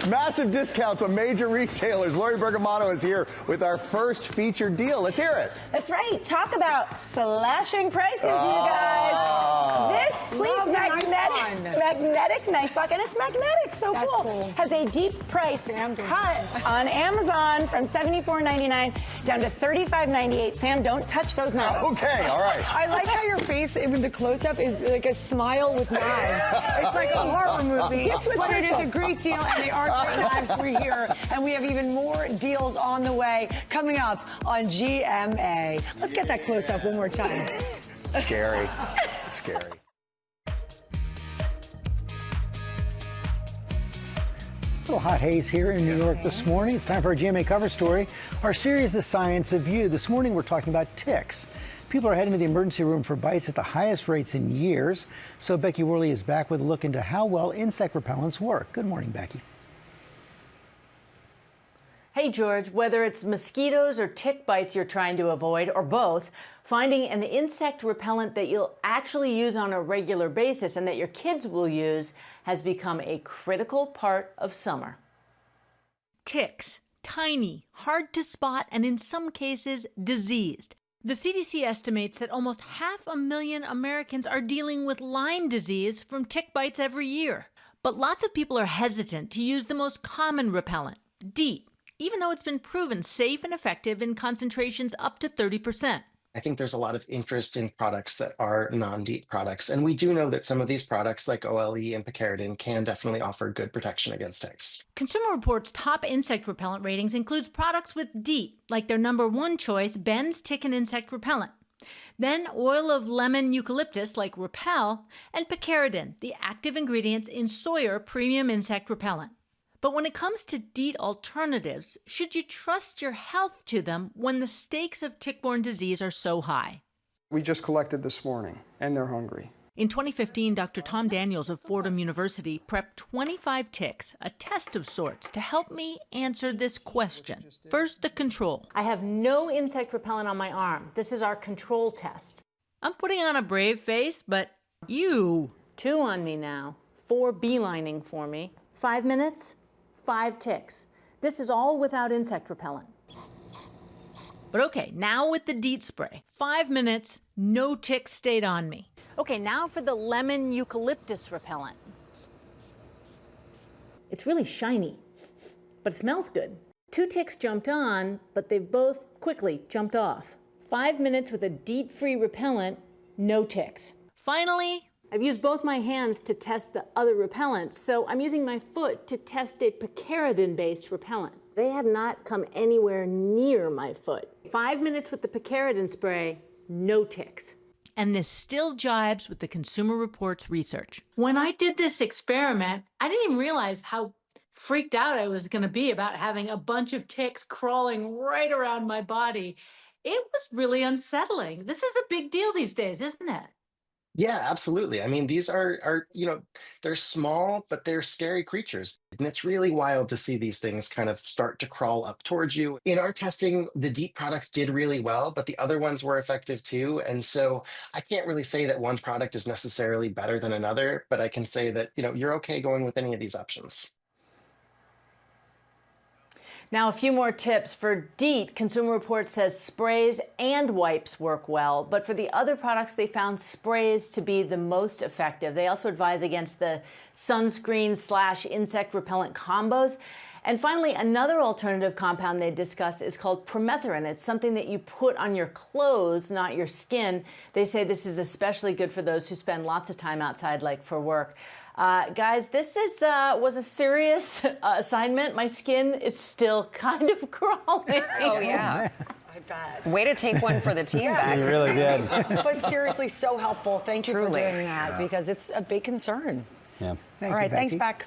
Massive discounts on major retailers. Lori Bergamotto is here with our first featured deal. Let's hear it. That's right. Talk about slashing prices, you guys. This sleek magnetic knife bucket, and it's magnetic, so cool. Has a deep price cut on Amazon from $74.99 down to $35.98. Sam, don't touch those knives. Okay, all right. I like how your face, when the close-up is like a smile with knives. It's like a horror movie, but it is a great deal, and they are great knives. We're here, and we have even more deals on the way coming up on GMA. Let's get that close-up one more time. Scary. Scary. A little hot haze here in New York this morning. It's time for our GMA cover story. Our series, The Science of You. This morning we're talking about ticks. People are heading to the emergency room for bites at the highest rates in years. So Becky Worley is back with a look into how well insect repellents work. Good morning, Becky. Hey, George, whether it's mosquitoes or tick bites you're trying to avoid, or both, finding an insect repellent that you'll actually use on a regular basis and that your kids will use has become a critical part of summer. Ticks, tiny, hard to spot, and in some cases, diseased. The CDC estimates that almost 500,000 Americans are dealing with Lyme disease from tick bites every year. But lots of people are hesitant to use the most common repellent, DEET. even though it's been proven safe and effective in concentrations up to 30%. I think there's a lot of interest in products that are non-DEET products. And we do know that some of these products like OLE and picaridin can definitely offer good protection against ticks. Consumer Reports' top insect repellent ratings includes products with DEET, like their #1 choice, Ben's Tick and Insect Repellent. Then oil of lemon eucalyptus like Repel, and picaridin, the active ingredients in Sawyer Premium Insect Repellent. But when it comes to DEET alternatives, should you trust your health to them when the stakes of tick-borne disease are so high? We just collected this morning, and they're hungry. In 2015, Dr. Tom Daniels of Fordham University prepped 25 ticks, a test of sorts, to help me answer this question. First, the control. I have no insect repellent on my arm. This is our control test. I'm putting on a brave face, but you. 2 on me now. 4 beelining for me. 5 minutes, 5 ticks. This is all without insect repellent. But okay, now with the DEET spray. 5 minutes, no ticks stayed on me. Okay, now for the lemon eucalyptus repellent. It's really shiny, but it smells good. 2 ticks jumped on, but they've both quickly jumped off. 5 minutes with a DEET-free repellent, no ticks. Finally, I've used both my hands to test the other repellents, so I'm using my foot to test a picaridin-based repellent. They have not come anywhere near my foot. 5 minutes with the picaridin spray, no ticks. And this still jibes with the Consumer Reports research. When I did this experiment, I didn't even realize how freaked out I was going to be about having a bunch of ticks crawling right around my body. It was really unsettling. This is a big deal these days, isn't it? Yeah, absolutely. I mean, these are, they're small, but they're scary creatures. And it's really wild to see these things kind of start to crawl up towards you. In our testing, the DEET products did really well, but the other ones were effective too. And so I can't really say that one product is necessarily better than another, but I can say that, you're okay going with any of these options. Now, a few more tips. For DEET, Consumer Reports says sprays and wipes work well, but for the other products, they found sprays to be the most effective. They also advise against the sunscreen/insect repellent combos. And finally, another alternative compound they discuss is called permethrin. It's something that you put on your clothes, not your skin. They say this is especially good for those who spend lots of time outside, like for work. Guys, this was a serious assignment. My skin is still kind of crawling. Oh, yeah. I bet. Way to take one for the team back. You really did. But seriously, so helpful. Thank you Truly. for doing that because it's a big concern. Yeah. All right, thanks, Beck.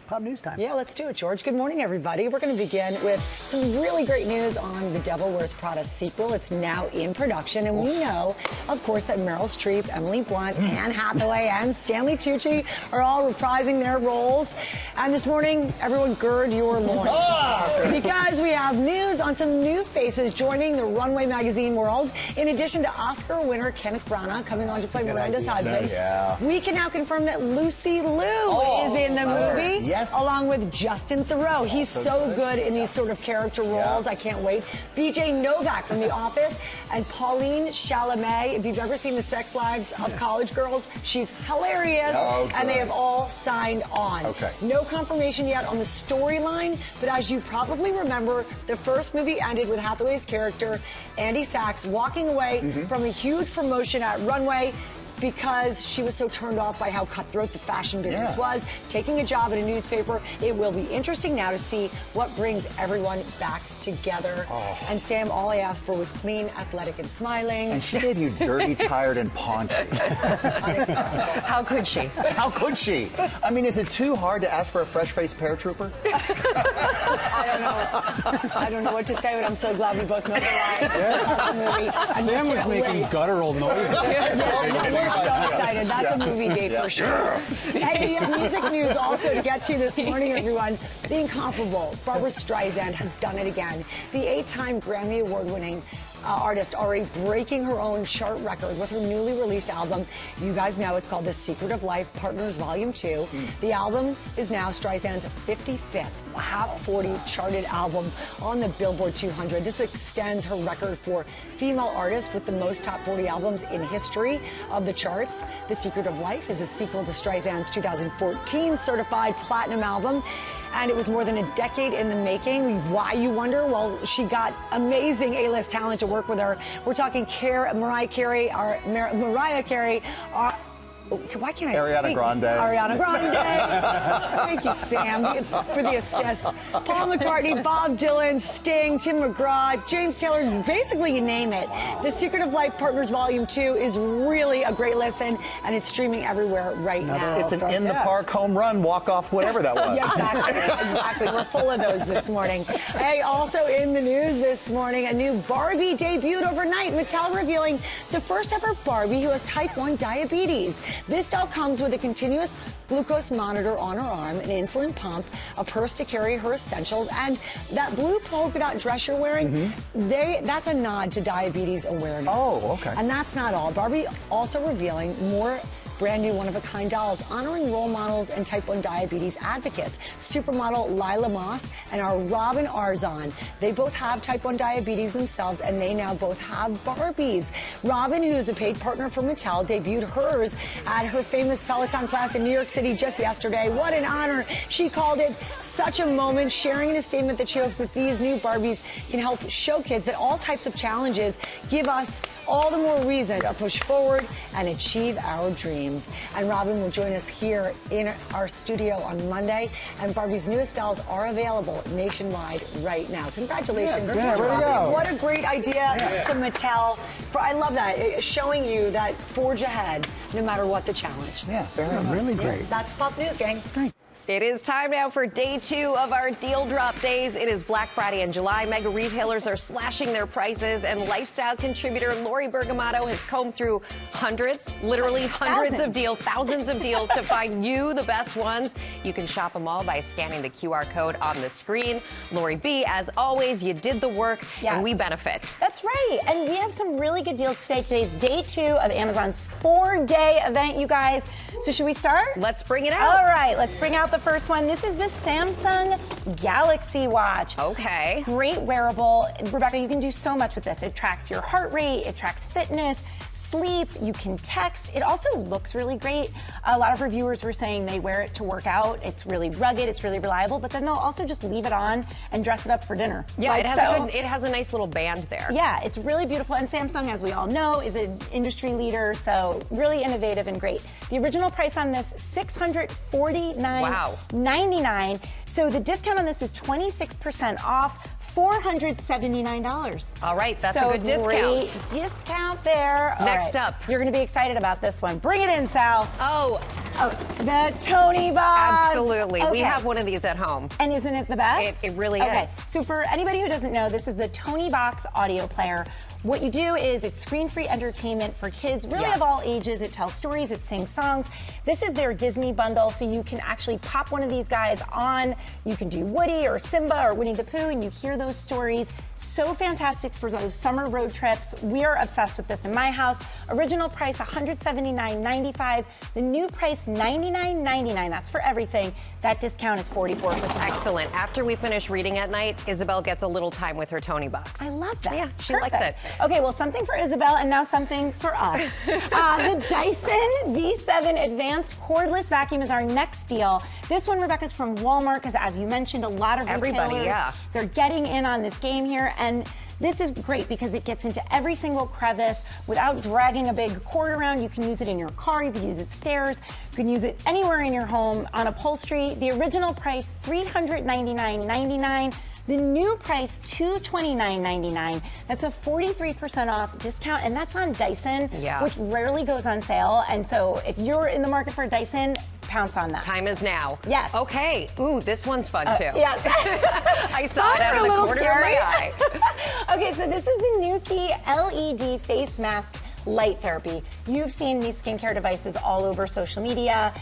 Pop news time. Yeah, let's do it, George. Good morning, everybody. We're going to begin with some really great news on the Devil Wears Prada sequel. It's now in production, and we know, of course, that Meryl Streep, Emily Blunt, Anne Hathaway, and Stanley Tucci are all reprising their roles. And this morning, everyone gird your loins. Because we have news on some new faces joining the Runway magazine world. In addition to Oscar winner Kenneth Branagh coming on to play Miranda's husband, we can now confirm that Lucy Liu is in the movie. Yes. Along with Justin Theroux. He's so good in these sort of character roles. I can't wait. BJ Novak from The Office and Pauline Chalamet. If you've ever seen The Sex Lives of College Girls, she's hilarious. And they have all signed on. No confirmation yet on the storyline, but as you probably remember, the first movie ended with Hathaway's character, Andy Sachs, walking away from a huge promotion at Runway because she was so turned off by how cutthroat the fashion business was, taking a job at a newspaper. It will be interesting now to see what brings everyone back together. And Sam, all I asked for was clean, athletic, and smiling. And she gave you dirty, tired, and paunchy. How could she? How could she? I mean, is it too hard to ask for a fresh-faced paratrooper? I don't know what to say, but I'm so glad we both know the line. Sam was making guttural noises. We're so excited. That's a movie date for sure. Hey, we have music news also to get to this morning, everyone. The incomparable Barbra Streisand has done it again. The 8-time Grammy Award-winning artist already breaking her own chart record with her newly released album. You guys know it's called The Secret of Life Partners Volume 2. The album is now Streisand's 55th top 40 charted album on the Billboard 200. This extends her record for female artists with the most top 40 albums in history of the charts. The Secret of Life is a sequel to Streisand's 2014 certified platinum album, and it was more than a decade in the making. Why, you wonder? Well, she got amazing A-list talent to work with her. We're talking Mariah Carey. Why can't I Ariana speak? Grande. Ariana Grande. Thank you, Sam, for the assist. Paul McCartney, Bob Dylan, Sting, Tim McGraw, James Taylor, basically you name it. The Secret of Life Partners Volume 2 is really a great listen, and it's streaming everywhere right now. It's an in-the-park home run, walk-off, whatever that was. Yeah, exactly. We're full of those this morning. Hey, also in the news this morning, a new Barbie debuted overnight. Mattel revealing the first ever Barbie who has type 1 diabetes. This doll comes with a continuous glucose monitor on her arm, an insulin pump, a purse to carry her essentials, and that blue polka dot dress you're wearing, that's a nod to diabetes awareness. Oh, okay. And that's not all. Barbie also revealing more brand new one-of-a-kind dolls honoring role models and type 1 diabetes advocates. Supermodel Lila Moss and our Robin Arzon. They both have type 1 diabetes themselves, and they now both have Barbies. Robin, who's a paid partner for Mattel, debuted hers at her famous Peloton class in New York City just yesterday. What an honor. She called it such a moment, sharing in a statement that she hopes that these new Barbies can help show kids that all types of challenges give us all the more reason to push forward and achieve our dreams. And Robin will join us here in our studio on Monday. And Barbie's newest dolls are available nationwide right now. Congratulations. Yeah, way to go. What a great idea to Mattel. I love that, showing you that forge ahead no matter what the challenge. Yeah, really great. That's Pop News, gang. It is time now for day 2 of our deal drop days. It is Black Friday in July. Mega retailers are slashing their prices, and lifestyle contributor Lori Bergamato has combed through literally hundreds of deals, thousands of deals to find you the best ones. You can shop them all by scanning the QR code on the screen. Lori B, as always, you did the work, and we benefit. That's right, and we have some really good deals today. Today's day 2 of Amazon's 4-day event, you guys. So should we start? Let's bring it out. All right, let's bring out the first one. This is the Samsung Galaxy Watch. Okay. Great wearable. Rebecca, you can do so much with this. It tracks your heart rate, it tracks fitness, sleep, you can text. It also looks really great. A lot of reviewers were saying they wear it to work out. It's really rugged, it's really reliable, but then they'll also just leave it on and dress it up for dinner. Yeah, it has a nice little band there. Yeah, it's really beautiful. And Samsung, as we all know, is an industry leader, so really innovative and great. The original price on this, $649.99. So the discount on this is 26% off. $479. All right, that's a good discount. Great discount there. Next up. You're going to be excited about this one. Bring it in, Sal. Oh, the Tony box. Absolutely. Okay. We have one of these at home. And isn't it the best? It really is. So for anybody who doesn't know, this is the Tony Box audio player. What you do is it's screen-free entertainment for kids, really of all ages. It tells stories, it sings songs. This is their Disney bundle, so you can actually pop one of these guys on. You can do Woody or Simba or Winnie the Pooh, and you hear those stories. So fantastic for those summer road trips. We are obsessed with this in my house. Original price $179.95. The new price $99.99. That's for everything. That discount is 44%. Excellent. After we finish reading at night, Isabel gets a little time with her Tony box. I love that. Yeah, she likes it. Okay, well, something for Isabel and now something for us. The Dyson V7 Advanced Cordless Vacuum is our next deal. This one, Rebecca's from Walmart, because as you mentioned, a lot of retailers, they're getting in on this game here. And this is great because it gets into every single crevice without dragging a big cord around. You can use it in your car, you can use it stairs, you can use it anywhere in your home, on upholstery. The original price, $399.99. The new price, $229.99. That's a 43% off discount, and that's on Dyson, which rarely goes on sale. And so if you're in the market for a Dyson, pounce on that. Time is now. Yes. Okay. Ooh, this one's fun too. Yeah. I saw it out of the corner of my eye. Okay, so this is the Nuki LED face mask light therapy. You've seen these skincare devices all over social media.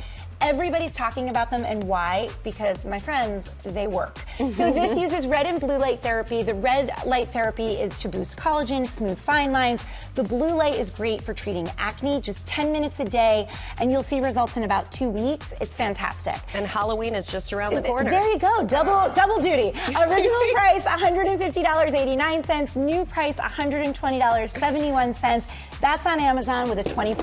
Everybody's talking about them, and why? Because, my friends, they work. So this uses red and blue light therapy. The red light therapy is to boost collagen, smooth fine lines. The blue light is great for treating acne, just 10 minutes a day, and you'll see results in about 2 weeks. It's fantastic. And Halloween is just around the corner. There you go, double duty. Original price, $150.89. New price, $120.71. That's on Amazon with a 20%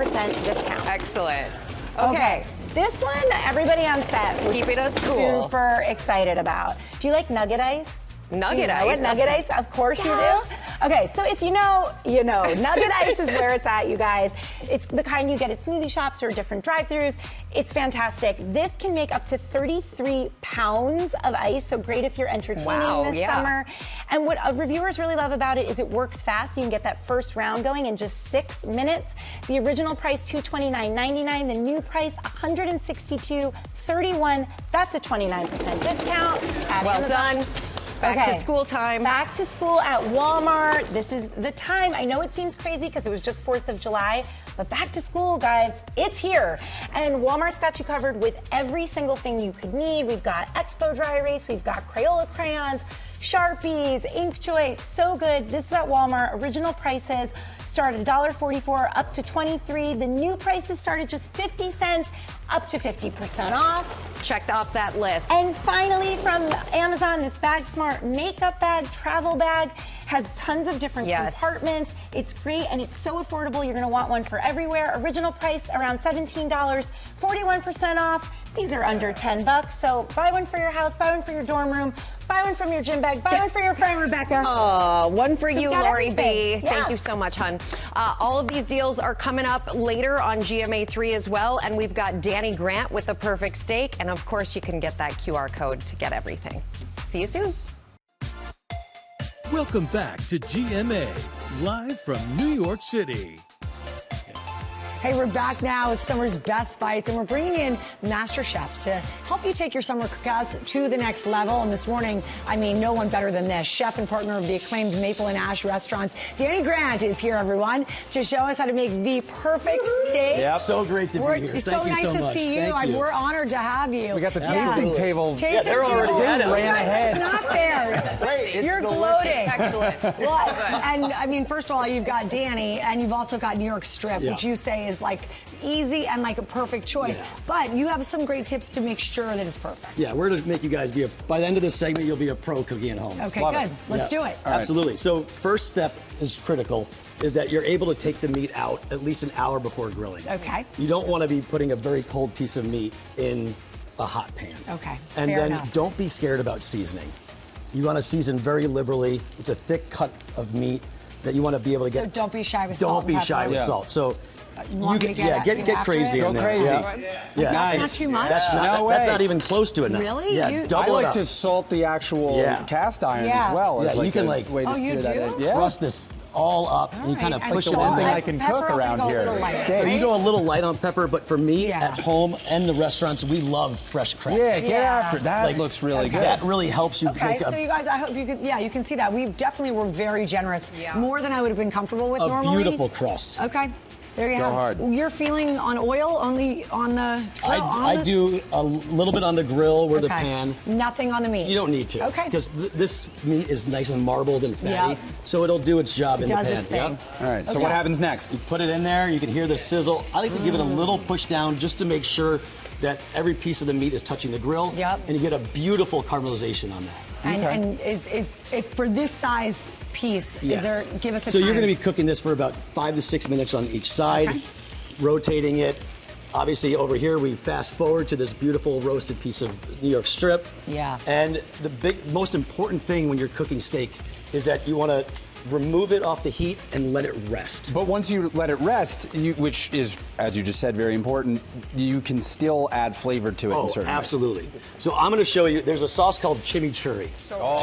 discount. Excellent. Okay. This one, everybody on set was Keeping us cool. super excited about. Do you like nugget ice? Nugget ice? ice? Nugget ice? Of course you do. Okay, so if you know, you know. Nugget ice is where it's at, you guys. It's the kind you get at smoothie shops or different drive-thrus. It's fantastic. This can make up to 33 pounds of ice, so great if you're entertaining this summer. And what reviewers really love about it is it works fast. You can get that first round going in just 6 minutes. The original price, $229.99. The new price, $162.31. That's a 29% discount. Well done. Back to school time. Back to school at Walmart. This is the time. I know it seems crazy because it was just 4th of July, but back to school, guys, it's here. And Walmart's got you covered with every single thing you could need. We've got Expo Dry Erase, we've got Crayola crayons, Sharpies, Inkjoy, so good. This is at Walmart. Original prices start at $1.44 up to $23. The new prices start at just 50 cents up to 50% off. Check off that list. And finally from Amazon, this Bag Smart makeup bag, travel bag, has tons of different compartments. It's great and it's so affordable. You're gonna want one for everywhere. Original price around $17, 41% off. These are under 10 bucks. So buy one for your house, buy one for your dorm room, buy one from your gym bag, buy one for your friend Rebecca. One for you, Lori B. Yeah. Thank you so much, hon. All of these deals are coming up later on GMA3 as well. And we've got Danny Grant with the perfect steak. And of course, you can get that QR code to get everything. See you soon. Welcome back to GMA, live from New York City. Hey, we're back now with summer's best bites, and we're bringing in master chefs to help you take your summer cookouts to the next level. And this morning, I mean, no one better than this. Chef and partner of the acclaimed Maple and Ash restaurants, Danny Grant, is here, everyone, to show us how to make the perfect steak. Yeah, so great to be here. It's so nice to see you. We're honored to have you. We got the tasting table. Yeah, they're already ran ahead. It's not fair. Wait, You're gloating. Excellent. Well, and I mean, first of all, you've got Danny, and you've also got New York Strip, which you say is like easy and like a perfect choice. But you have some great tips to make sure that it's perfect. Yeah, we're going to make you guys be by the end of this segment, you'll be a pro cooking at home. Okay, good. Let's do it. Absolutely. So first step is critical, is that you're able to take the meat out at least an hour before grilling. Okay. You don't want to be putting a very cold piece of meat in a hot pan. Okay. And Fair then enough. don't be scared about seasoning. You want to season very liberally. It's a thick cut of meat that you want to be able to get. So don't be shy with salt. Don't be and shy pepper. with salt. So want me to get get crazy. Go in there. crazy. Yeah. That's not too much? That's not even close to enough. Really? Yeah, You- double I it like up. to salt the actual cast iron as well. Yeah, as you can a like way to you sear that do? in. Yeah. crust this all up and you kind of And push it salt, in One thing there. I can pepper, cook I'm gonna around go a here. little lighter. So Steak. you go a little light on pepper, but for me at home and the restaurants, we love fresh crack. Yeah, get after it. That looks really good. That really helps you Okay, make so you guys, I hope you could, you can see that. We definitely were very generous, more than I would have been comfortable with a normally. beautiful crust. Okay, there you Go have hard. You're feeling on oil, only on the grill? I do a little bit on the grill or the Okay. pan. Nothing on the meat. You don't need to. Okay. Because this meat is nice and marbled and fatty, Yep. so it'll do its job in the does pan. its thing. All right, so Okay. what happens next? You put it in there, you can hear the sizzle. I like to give it a little push down just to make sure that every piece of the meat is touching the grill. Yep. And you get a beautiful caramelization on that. And is if for this size piece, Yeah. is there, give us a So time. you're going to be cooking this for about 5 to 6 minutes on each side, rotating it. Obviously, over here, we fast forward to this beautiful roasted piece of New York strip. Yeah. And the most important thing when you're cooking steak is that you want to remove it off the heat and let it rest. But once you let it rest, which is, as you just said, very important, you can still add flavor to it in certain ways. Absolutely. So I'm going to show you, there's a sauce called chimichurri.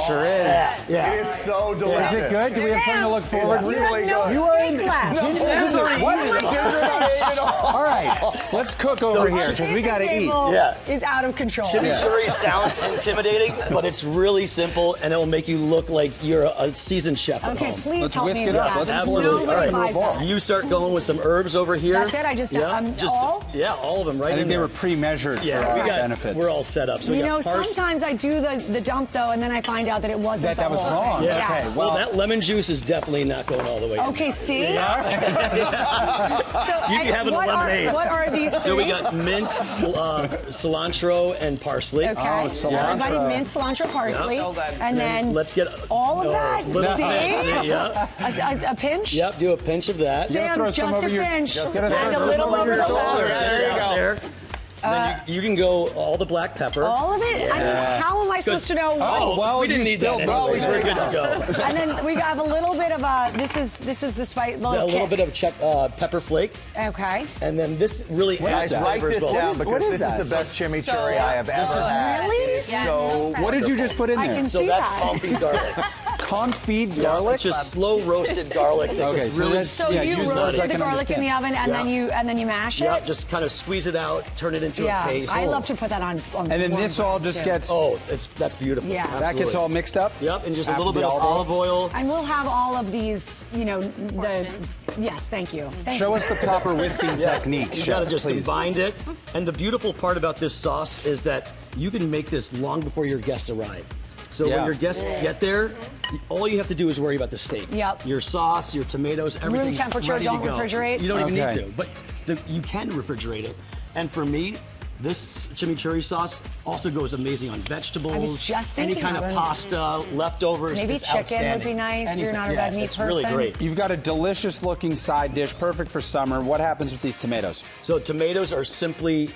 Sure is. Yeah. It is so delicious. Is it good? Do we have something to look forward to? Really good. You are in. No, All right, let's cook over here because we got to eat. Yeah. Is out of control. Chimichurri sounds intimidating, but it's really simple and it will make you look like you're a seasoned chef at home. home. please Let's help whisk me it with up. that. Let's Absolutely. Nobody All buys right. that. You start going with some herbs over here. That's it? I just, all? Yeah, all of them right I think in they there. were pre-measured for Yeah, our we got, benefit. we're all set up. So we You know, got parsley. sometimes I do the dump, though, and then I find out that it wasn't That the was whole wrong. thing. Yeah. Yes. Okay, Well, that lemon juice is definitely not going all the way in. Okay, see? Yeah. So, You'd be having a lemonade. What are these three? So we got mint, cilantro, and parsley. Okay. cilantro. Everybody mint, cilantro, parsley. Yeah. So good. And then let's get all of that. little See? bit. Yeah. A pinch? Yep, do a pinch of that. Sam, throw some just over a your- pinch. just And a little over the shoulder. There you go. Then you can go all the black pepper. All of it? I mean, how am I supposed to know? Oh, well, we didn't need that. Anyway. We're good to go. And then we have a little bit of this is the spice. A little bit of pepper flake. Okay. And then this really adds Guys, write flavor as this well. down because this is the best chimichurri I have ever had. Really? It is so What did you just put in I there? can So see that's that. confit garlic. Confit garlic? It's just slow roasted garlic. Okay, so really that's- So yeah, you use that. roasted I the can garlic in the oven, and then you mash it. Yep, just kind of squeeze it out, turn it into Yeah, a paste. I love to put that on. And then this all just gets... Oh, that's beautiful. Yeah. That gets all mixed up? Yep, and just a After little the bit of olive oil. And we'll have all of these, yes, thank you. Show us the proper whisking technique, You gotta chef, just please. combine it. And the beautiful part about this sauce is that you can make this long before your guests arrive. So when your guests get there, all you have to do is worry about the steak. Yep. Your sauce, your tomatoes, everything. Room temperature, ready don't to go. refrigerate? You don't even Okay. need to, but you can refrigerate it. And for me, this chimichurri sauce also goes amazing on vegetables. I was just any thinking kind of of it. pasta, leftovers. Maybe it's chicken would outstanding. be nice if you're Anything. not a red meat it's really person. great. You've got a delicious looking side dish, perfect for summer. What happens with these tomatoes? So tomatoes are simply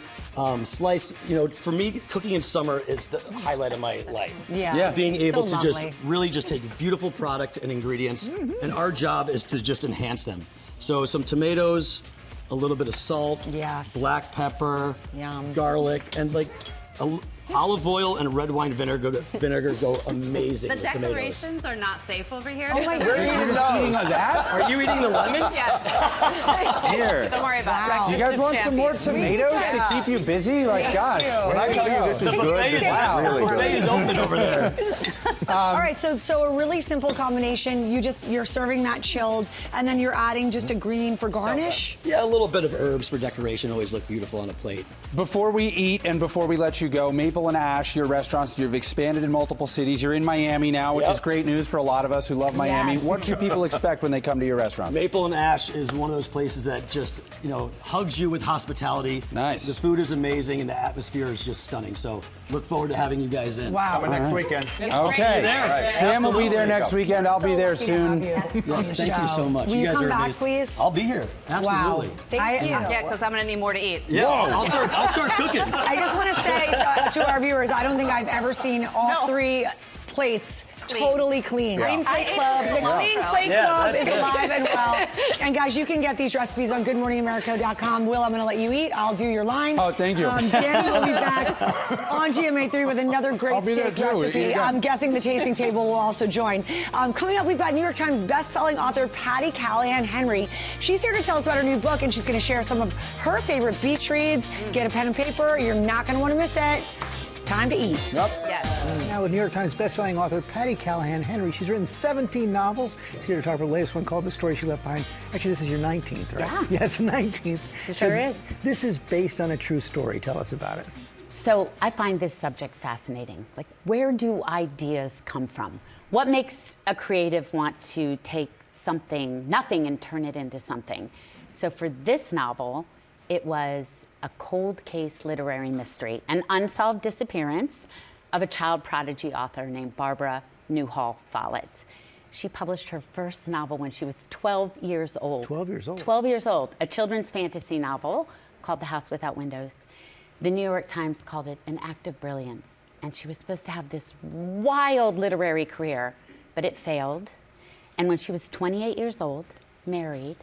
sliced. For me, cooking in summer is the highlight of my life. Yeah. Being able So to just lovely. really just take a beautiful product and ingredients, and our job is to just enhance them. So some tomatoes, a little bit of salt, Yes. black pepper, Yum. garlic, and olive oil and red wine vinegar go amazing The with tomatoes. decorations are not safe over here. Oh my You're eating that? Are you eating the lemons? Yes. Here. Don't worry about Wow. it. Do you guys want some more tomatoes to Yeah. keep you busy? Like, gosh. When I tell you this is good, this is really Buffet is good. open over there. All right, so a really simple combination. You're serving that chilled, and then you're adding just a green for garnish. Yeah, a little bit of herbs for decoration always look beautiful on a plate. Before we eat and before we let you go, Maple and Ash, your restaurants, you've expanded in multiple cities. You're in Miami now, which is great news for a lot of us who love Miami. Yes. What should people expect when they come to your restaurants? Maple and Ash is one of those places that just, hugs you with hospitality. Nice. The food is amazing and the atmosphere is just stunning. So look forward to having you guys in. Wow. Coming next weekend. Okay. There. Sam will be there next weekend. I'll be there Lucky to soon. have you on Yes, the thank you show. so much. Will You you guys come are back, amazing. please? I'll be here. Absolutely. Wow. Thank you. Yeah, because I'm going to need more to eat. Yeah, I'll start cooking. I just want to say to our viewers, I don't think I've ever seen all three plates totally clean. Clean Plate Club. The Clean Plate Yeah, Club that's is it. alive and well. And guys, you can get these recipes on goodmorningamerica.com. Will, I'm going to let you eat. I'll do your line. Oh, thank you. Danny will be back on GMA3 with another great I'll be there steak too. recipe. You go. I'm guessing the tasting table will also join. Coming up, we've got New York Times best-selling author Patty Callahan Henry. She's here to tell us about her new book, and she's going to share some of her favorite beach reads. Get a pen and paper. You're not going to want to miss it. Time to eat. Yep. Yes. Now with New York Times bestselling author Patty Callahan Henry. She's written 17 novels. She's here to talk about her latest one called The Story She Left Behind. Actually, this is your 19th, right? Yeah. Yes, 19th. It sure is. This is based on a true story. Tell us about it. So I find this subject fascinating. Like, where do ideas come from? What makes a creative want to take nothing, and turn it into something? So for this novel, it was a cold case literary mystery, an unsolved disappearance of a child prodigy author named Barbara Newhall Follett. She published her first novel when she was 12 years old. 12 years old. 12 years old, a children's fantasy novel called The House Without Windows. The New York Times called it an act of brilliance, and she was supposed to have this wild literary career, but it failed. And when she was 28 years old, married,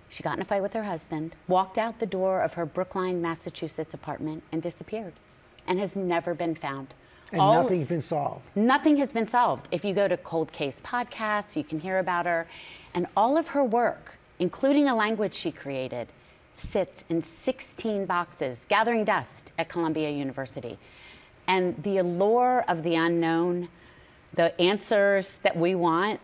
she got in a fight with her husband, walked out the door of her Brookline, Massachusetts apartment, and disappeared, and has never been found. And nothing's been solved. Nothing has been solved. If you go to Cold Case Podcasts, you can hear about her. And all of her work, including a language she created, sits in 16 boxes, gathering dust at Columbia University. And the allure of the unknown, the answers that we want,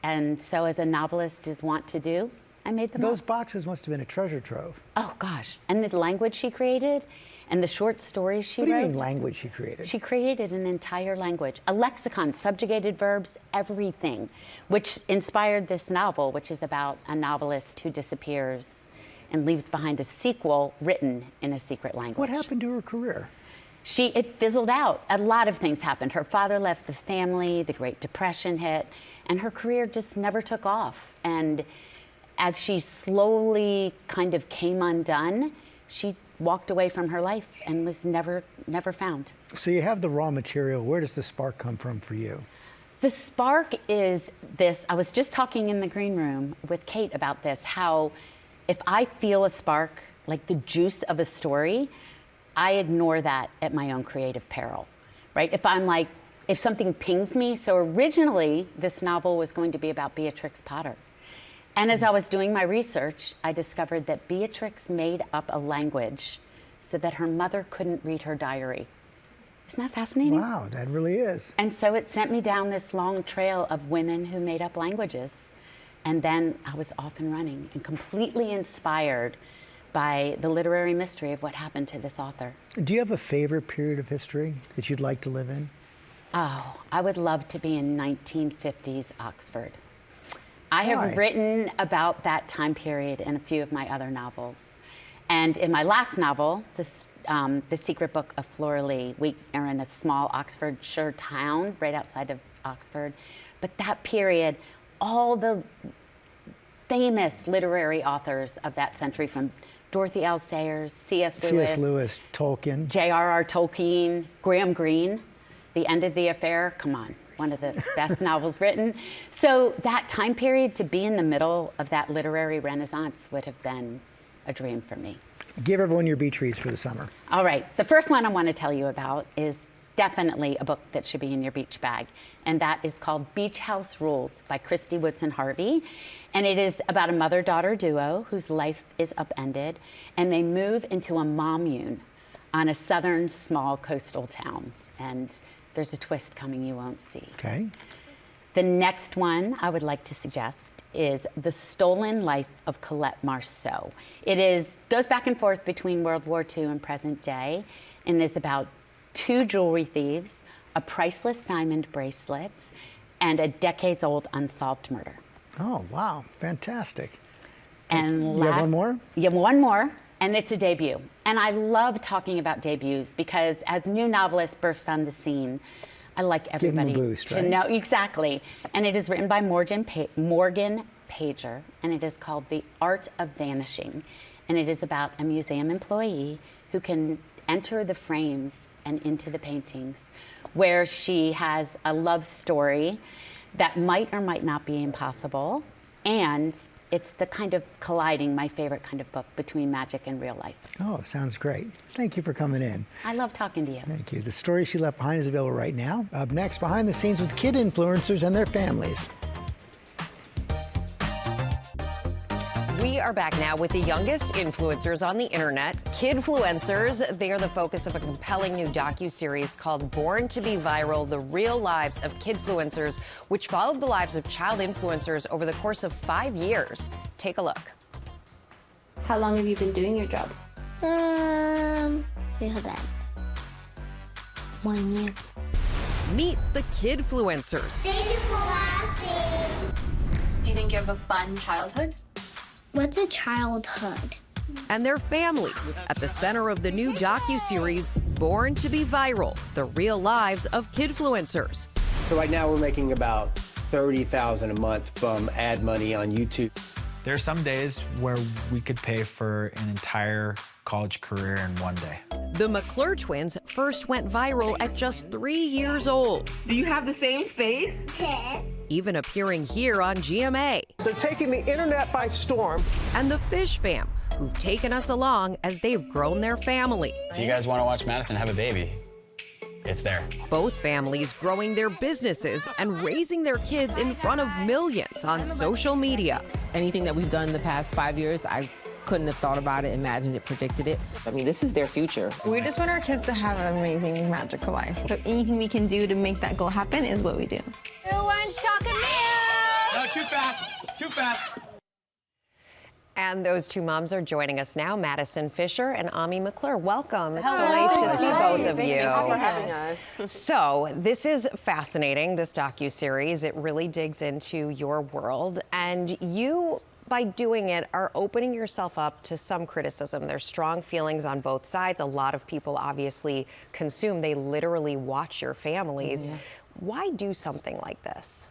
And so as a novelist is wont to do, I made them Those up. boxes must have been a treasure trove. Oh gosh, and the language she created and the short stories she What do wrote. you mean language she created? She created an entire language, a lexicon, subjugated verbs, everything, which inspired this novel, which is about a novelist who disappears and leaves behind a sequel written in a secret language. What happened to her career? It fizzled out. A lot of things happened. Her father left the family, the Great Depression hit, and her career just never took off. And as she slowly kind of came undone, she walked away from her life and was never found. So you have the raw material. Where does the spark come from for you? The spark is this. I was just talking in the green room with Kate about this, how if I feel a spark, like the juice of a story, I ignore that at my own creative peril, right? If something pings me, so originally this novel was going to be about Beatrix Potter. And as I was doing my research, I discovered that Beatrix made up a language so that her mother couldn't read her diary. Isn't that fascinating? Wow, that really is. And so it sent me down this long trail of women who made up languages. And then I was off and running and completely inspired by the literary mystery of what happened to this author. Do you have a favorite period of history that you'd like to live in? Oh, I would love to be in 1950s Oxford. I Why? have written about that time period in a few of my other novels. And in my last novel, The Secret Book of Flora Lee, we are in a small Oxfordshire town right outside of Oxford. But that period, all the famous literary authors of that century, from Dorothy L. Sayers, C.S. Lewis, Tolkien, J.R.R. Tolkien, Graham Greene, The End of the Affair, come on, one of the best novels written. So that time period, to be in the middle of that literary renaissance would have been a dream for me. Give everyone your beach reads for the summer. All right, the first one I want to tell you about is definitely a book that should be in your beach bag, and that is called Beach House Rules by Christy Woodson Harvey. And it is about a mother-daughter duo whose life is upended, and they move into a commune on a southern small coastal town. And there's a twist coming you won't see. Okay. The next one I would like to suggest is The Stolen Life of Colette Marceau. It goes back and forth between World War II and present day, and is about two jewelry thieves, a priceless diamond bracelet, and a decades-old unsolved murder. Oh, wow. Fantastic. And you have one more? You have one more, and it's a debut. And I love talking about debuts because as new novelists burst on the scene, I like everybody Give them a boost, to right? know. Exactly. And it is written by Morgan Pager, and it is called The Art of Vanishing. And it is about a museum employee who can enter the frames and into the paintings, where she has a love story that might or might not be impossible. And it's the kind of colliding, my favorite kind of book, between magic and real life. Oh, sounds great. Thank you for coming in. I love talking to you. Thank you. The story she left behind is available right now. Up next, behind the scenes with kid influencers and their families. We are back now with the youngest influencers on the internet, Kidfluencers. They are the focus of a compelling new docuseries called Born to be Viral, The Real Lives of Kidfluencers, which followed the lives of child influencers over the course of 5 years. Take a look. How long have you been doing your job? Wait, hold on. 1 year. Meet the Kidfluencers. Thank you for watching. Do you think you have a fun childhood? What's a childhood? And their families at the center of the new docuseries Born to be Viral, The Real Lives of Kidfluencers. So right now we're making about $30,000 a month from ad money on YouTube. There are some days where we could pay for an entire college career in one day. The McClure twins first went viral at just 3 years old. Do you have the same face? Yes. Even appearing here on GMA. They're taking the internet by storm. And the Fish Fam, who've taken us along as they've grown their family. If you guys want to watch Madison have a baby, it's there. Both families growing their businesses and raising their kids in front of millions on social media. Anything that we've done in the past 5 years, I couldn't have thought about it, imagined it, predicted it. I mean, this is their future. We just want our kids to have an amazing, magical life. So anything we can do to make that goal happen is what we do. Who wants chocolate milk? No too fast. Too fast. And those two moms are joining us now, Madison Fisher and Ami McClure. Welcome. It's so Hello. nice to see Hi. both of Thank you. you for having us. So this is fascinating, this docuseries. It really digs into your world. And you, by doing it, are opening yourself up to some criticism. There's strong feelings on both sides. A lot of people obviously consume. They literally watch your families. Why do something like this?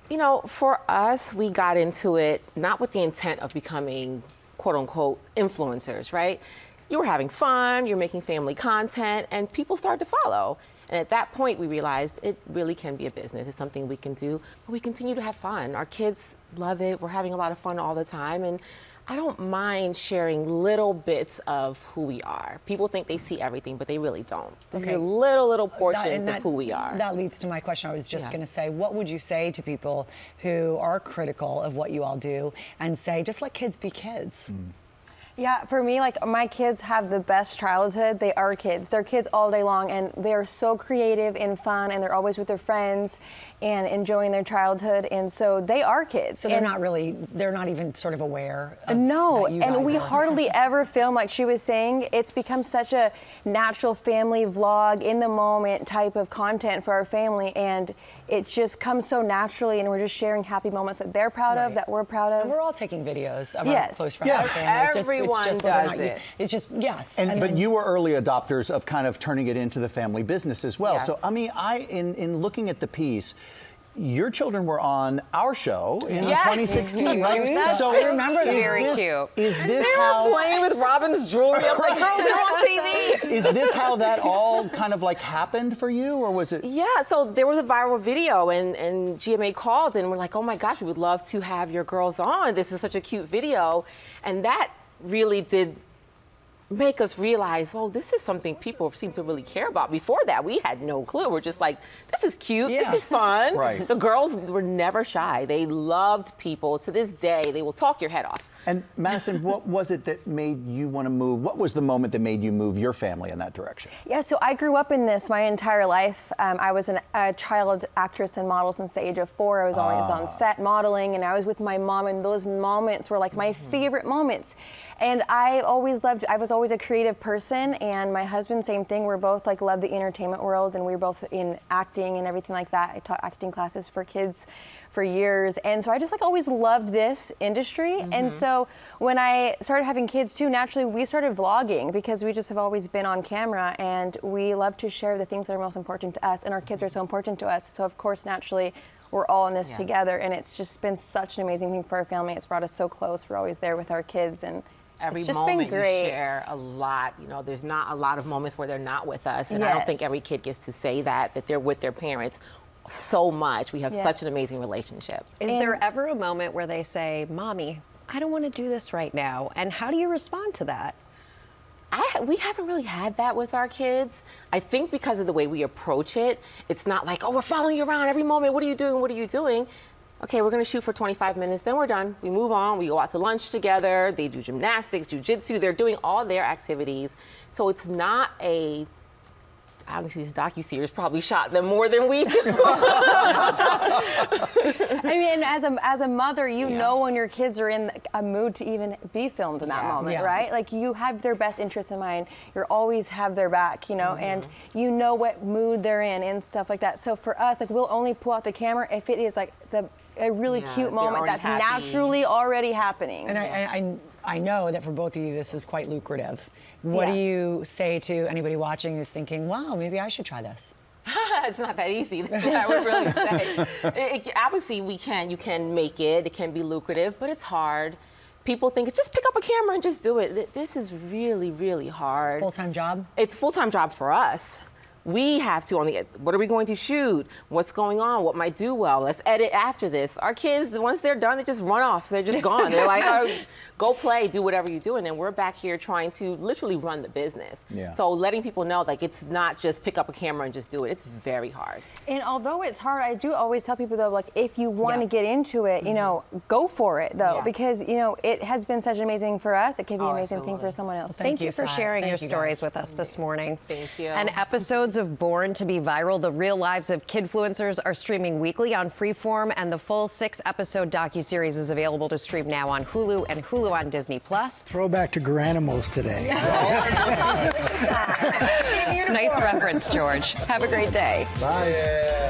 You know, for us, we got into it not with the intent of becoming quote unquote influencers, right? You were having fun, you're making family content, and people started to follow. And at that point, we realized it really can be a business. It's something we can do, but we continue to have fun. Our kids love it. We're having a lot of fun all the time. And I don't mind sharing little bits of who we are. People think they see everything, but they really don't. These are little portions of who we are. That leads to my question. I was just going to say, what would you say to people who are critical of what you all do and say, just let kids be kids? Yeah, for me, like, my kids have the best childhood. They are kids. They're kids all day long, and they are so creative and fun, and they're always with their friends and enjoying their childhood, and so they are kids. So they're not even sort of aware of No, that you and guys we are. hardly ever film, like she was saying. It's become such a natural family vlog, in the moment type of content for our family, and it just comes so naturally, and we're just sharing happy moments that they're proud of, that we're proud of. And we're all taking videos of our Yes. close friends and families. Everyone it's just whether or does not it. It's just, yes. But you were early adopters of kind of turning it into the family business as well. Yes. So, I mean, in looking at the piece, your children were on our show in 2016, right? So I remember that. Very cute. Is this They how were playing with Robin's jewelry. I'm like, girls, they're on TV. Is this how that all kind of like happened for you, or was it? Yeah, so there was a viral video, and GMA called, and we're like, oh my gosh, we would love to have your girls on. This is such a cute video. And that really did make us realize, well, this is something people seem to really care about. Before that, we had no clue. We're just like, this is cute, this is fun. Right. The girls were never shy. They loved people. To this day, they will talk your head off. And Madison, what was it that made you want to move? What was the moment that made you move your family in that direction? Yeah, so I grew up in this my entire life. I was a child actress and model since the age of 4. I was always on set modeling, and I was with my mom, and those moments were like my favorite moments. And I was always a creative person, and my husband, same thing. We're both like love the entertainment world, and we were both in acting and everything like that. I taught acting classes for kids for years, and so I just like always loved this industry. And so when I started having kids too, naturally we started vlogging because we just have always been on camera, and we love to share the things that are most important to us, and our kids are so important to us. So of course, naturally, we're all in this together, and it's just been such an amazing thing for our family. It's brought us so close. We're always there with our kids, and Every it's just moment been great. you share a lot. You know, there's not a lot of moments where they're not with us, and I don't think Yes. every kid gets to say that they're with their parents so much. We have such an amazing relationship. Is there ever a moment where they say, Mommy, I don't want to do this right now? And how do you respond to that? We haven't really had that with our kids. I think because of the way we approach it, it's not like, oh, we're following you around every moment. What are you doing? What are you doing? Okay, we're going to shoot for 25 minutes, then we're done. We move on. We go out to lunch together. They do gymnastics, jujitsu. They're doing all their activities. So it's not a... Honestly, this docuseries probably shot them more than we do. I mean, as a mother, you know when your kids are in a mood to even be filmed in that moment, right? Like, you have their best interest in mind. You always have their back, you know, and you know what mood they're in and stuff like that. So for us, like, we'll only pull out the camera if it is like a really cute moment that's naturally already happening. And I know that for both of you, this is quite lucrative. What do you say to anybody watching who's thinking, wow, maybe I should try this? It's not that easy. I would really say. Obviously, you can make it. It can be lucrative, but it's hard. People think it's just pick up a camera and just do it. This is really, really hard. Full-time job? It's a full-time job for us. We have to what are we going to shoot? What's going on? What might do well? Let's edit after this. Our kids, once they're done, they just run off. They're just gone. They're like, oh, go play, do whatever you're doing. And we're back here trying to literally run the business. Yeah. So letting people know, like, it's not just pick up a camera and just do it. It's very hard. And although it's hard, I do always tell people, though, like, if you want to get into it, you know, go for it, though, because, you know, it has been such an amazing for us. It can be an amazing thing for someone else. Thank you for sharing your stories with us this morning. Thank you. And episodes episodes of Born to be Viral, the real lives of kidfluencers, are streaming weekly on Freeform, and the full 6-episode docuseries is available to stream now on Hulu and Hulu on Disney+. Throwback to Granimals today. Nice reference, George. Have a great day. Bye.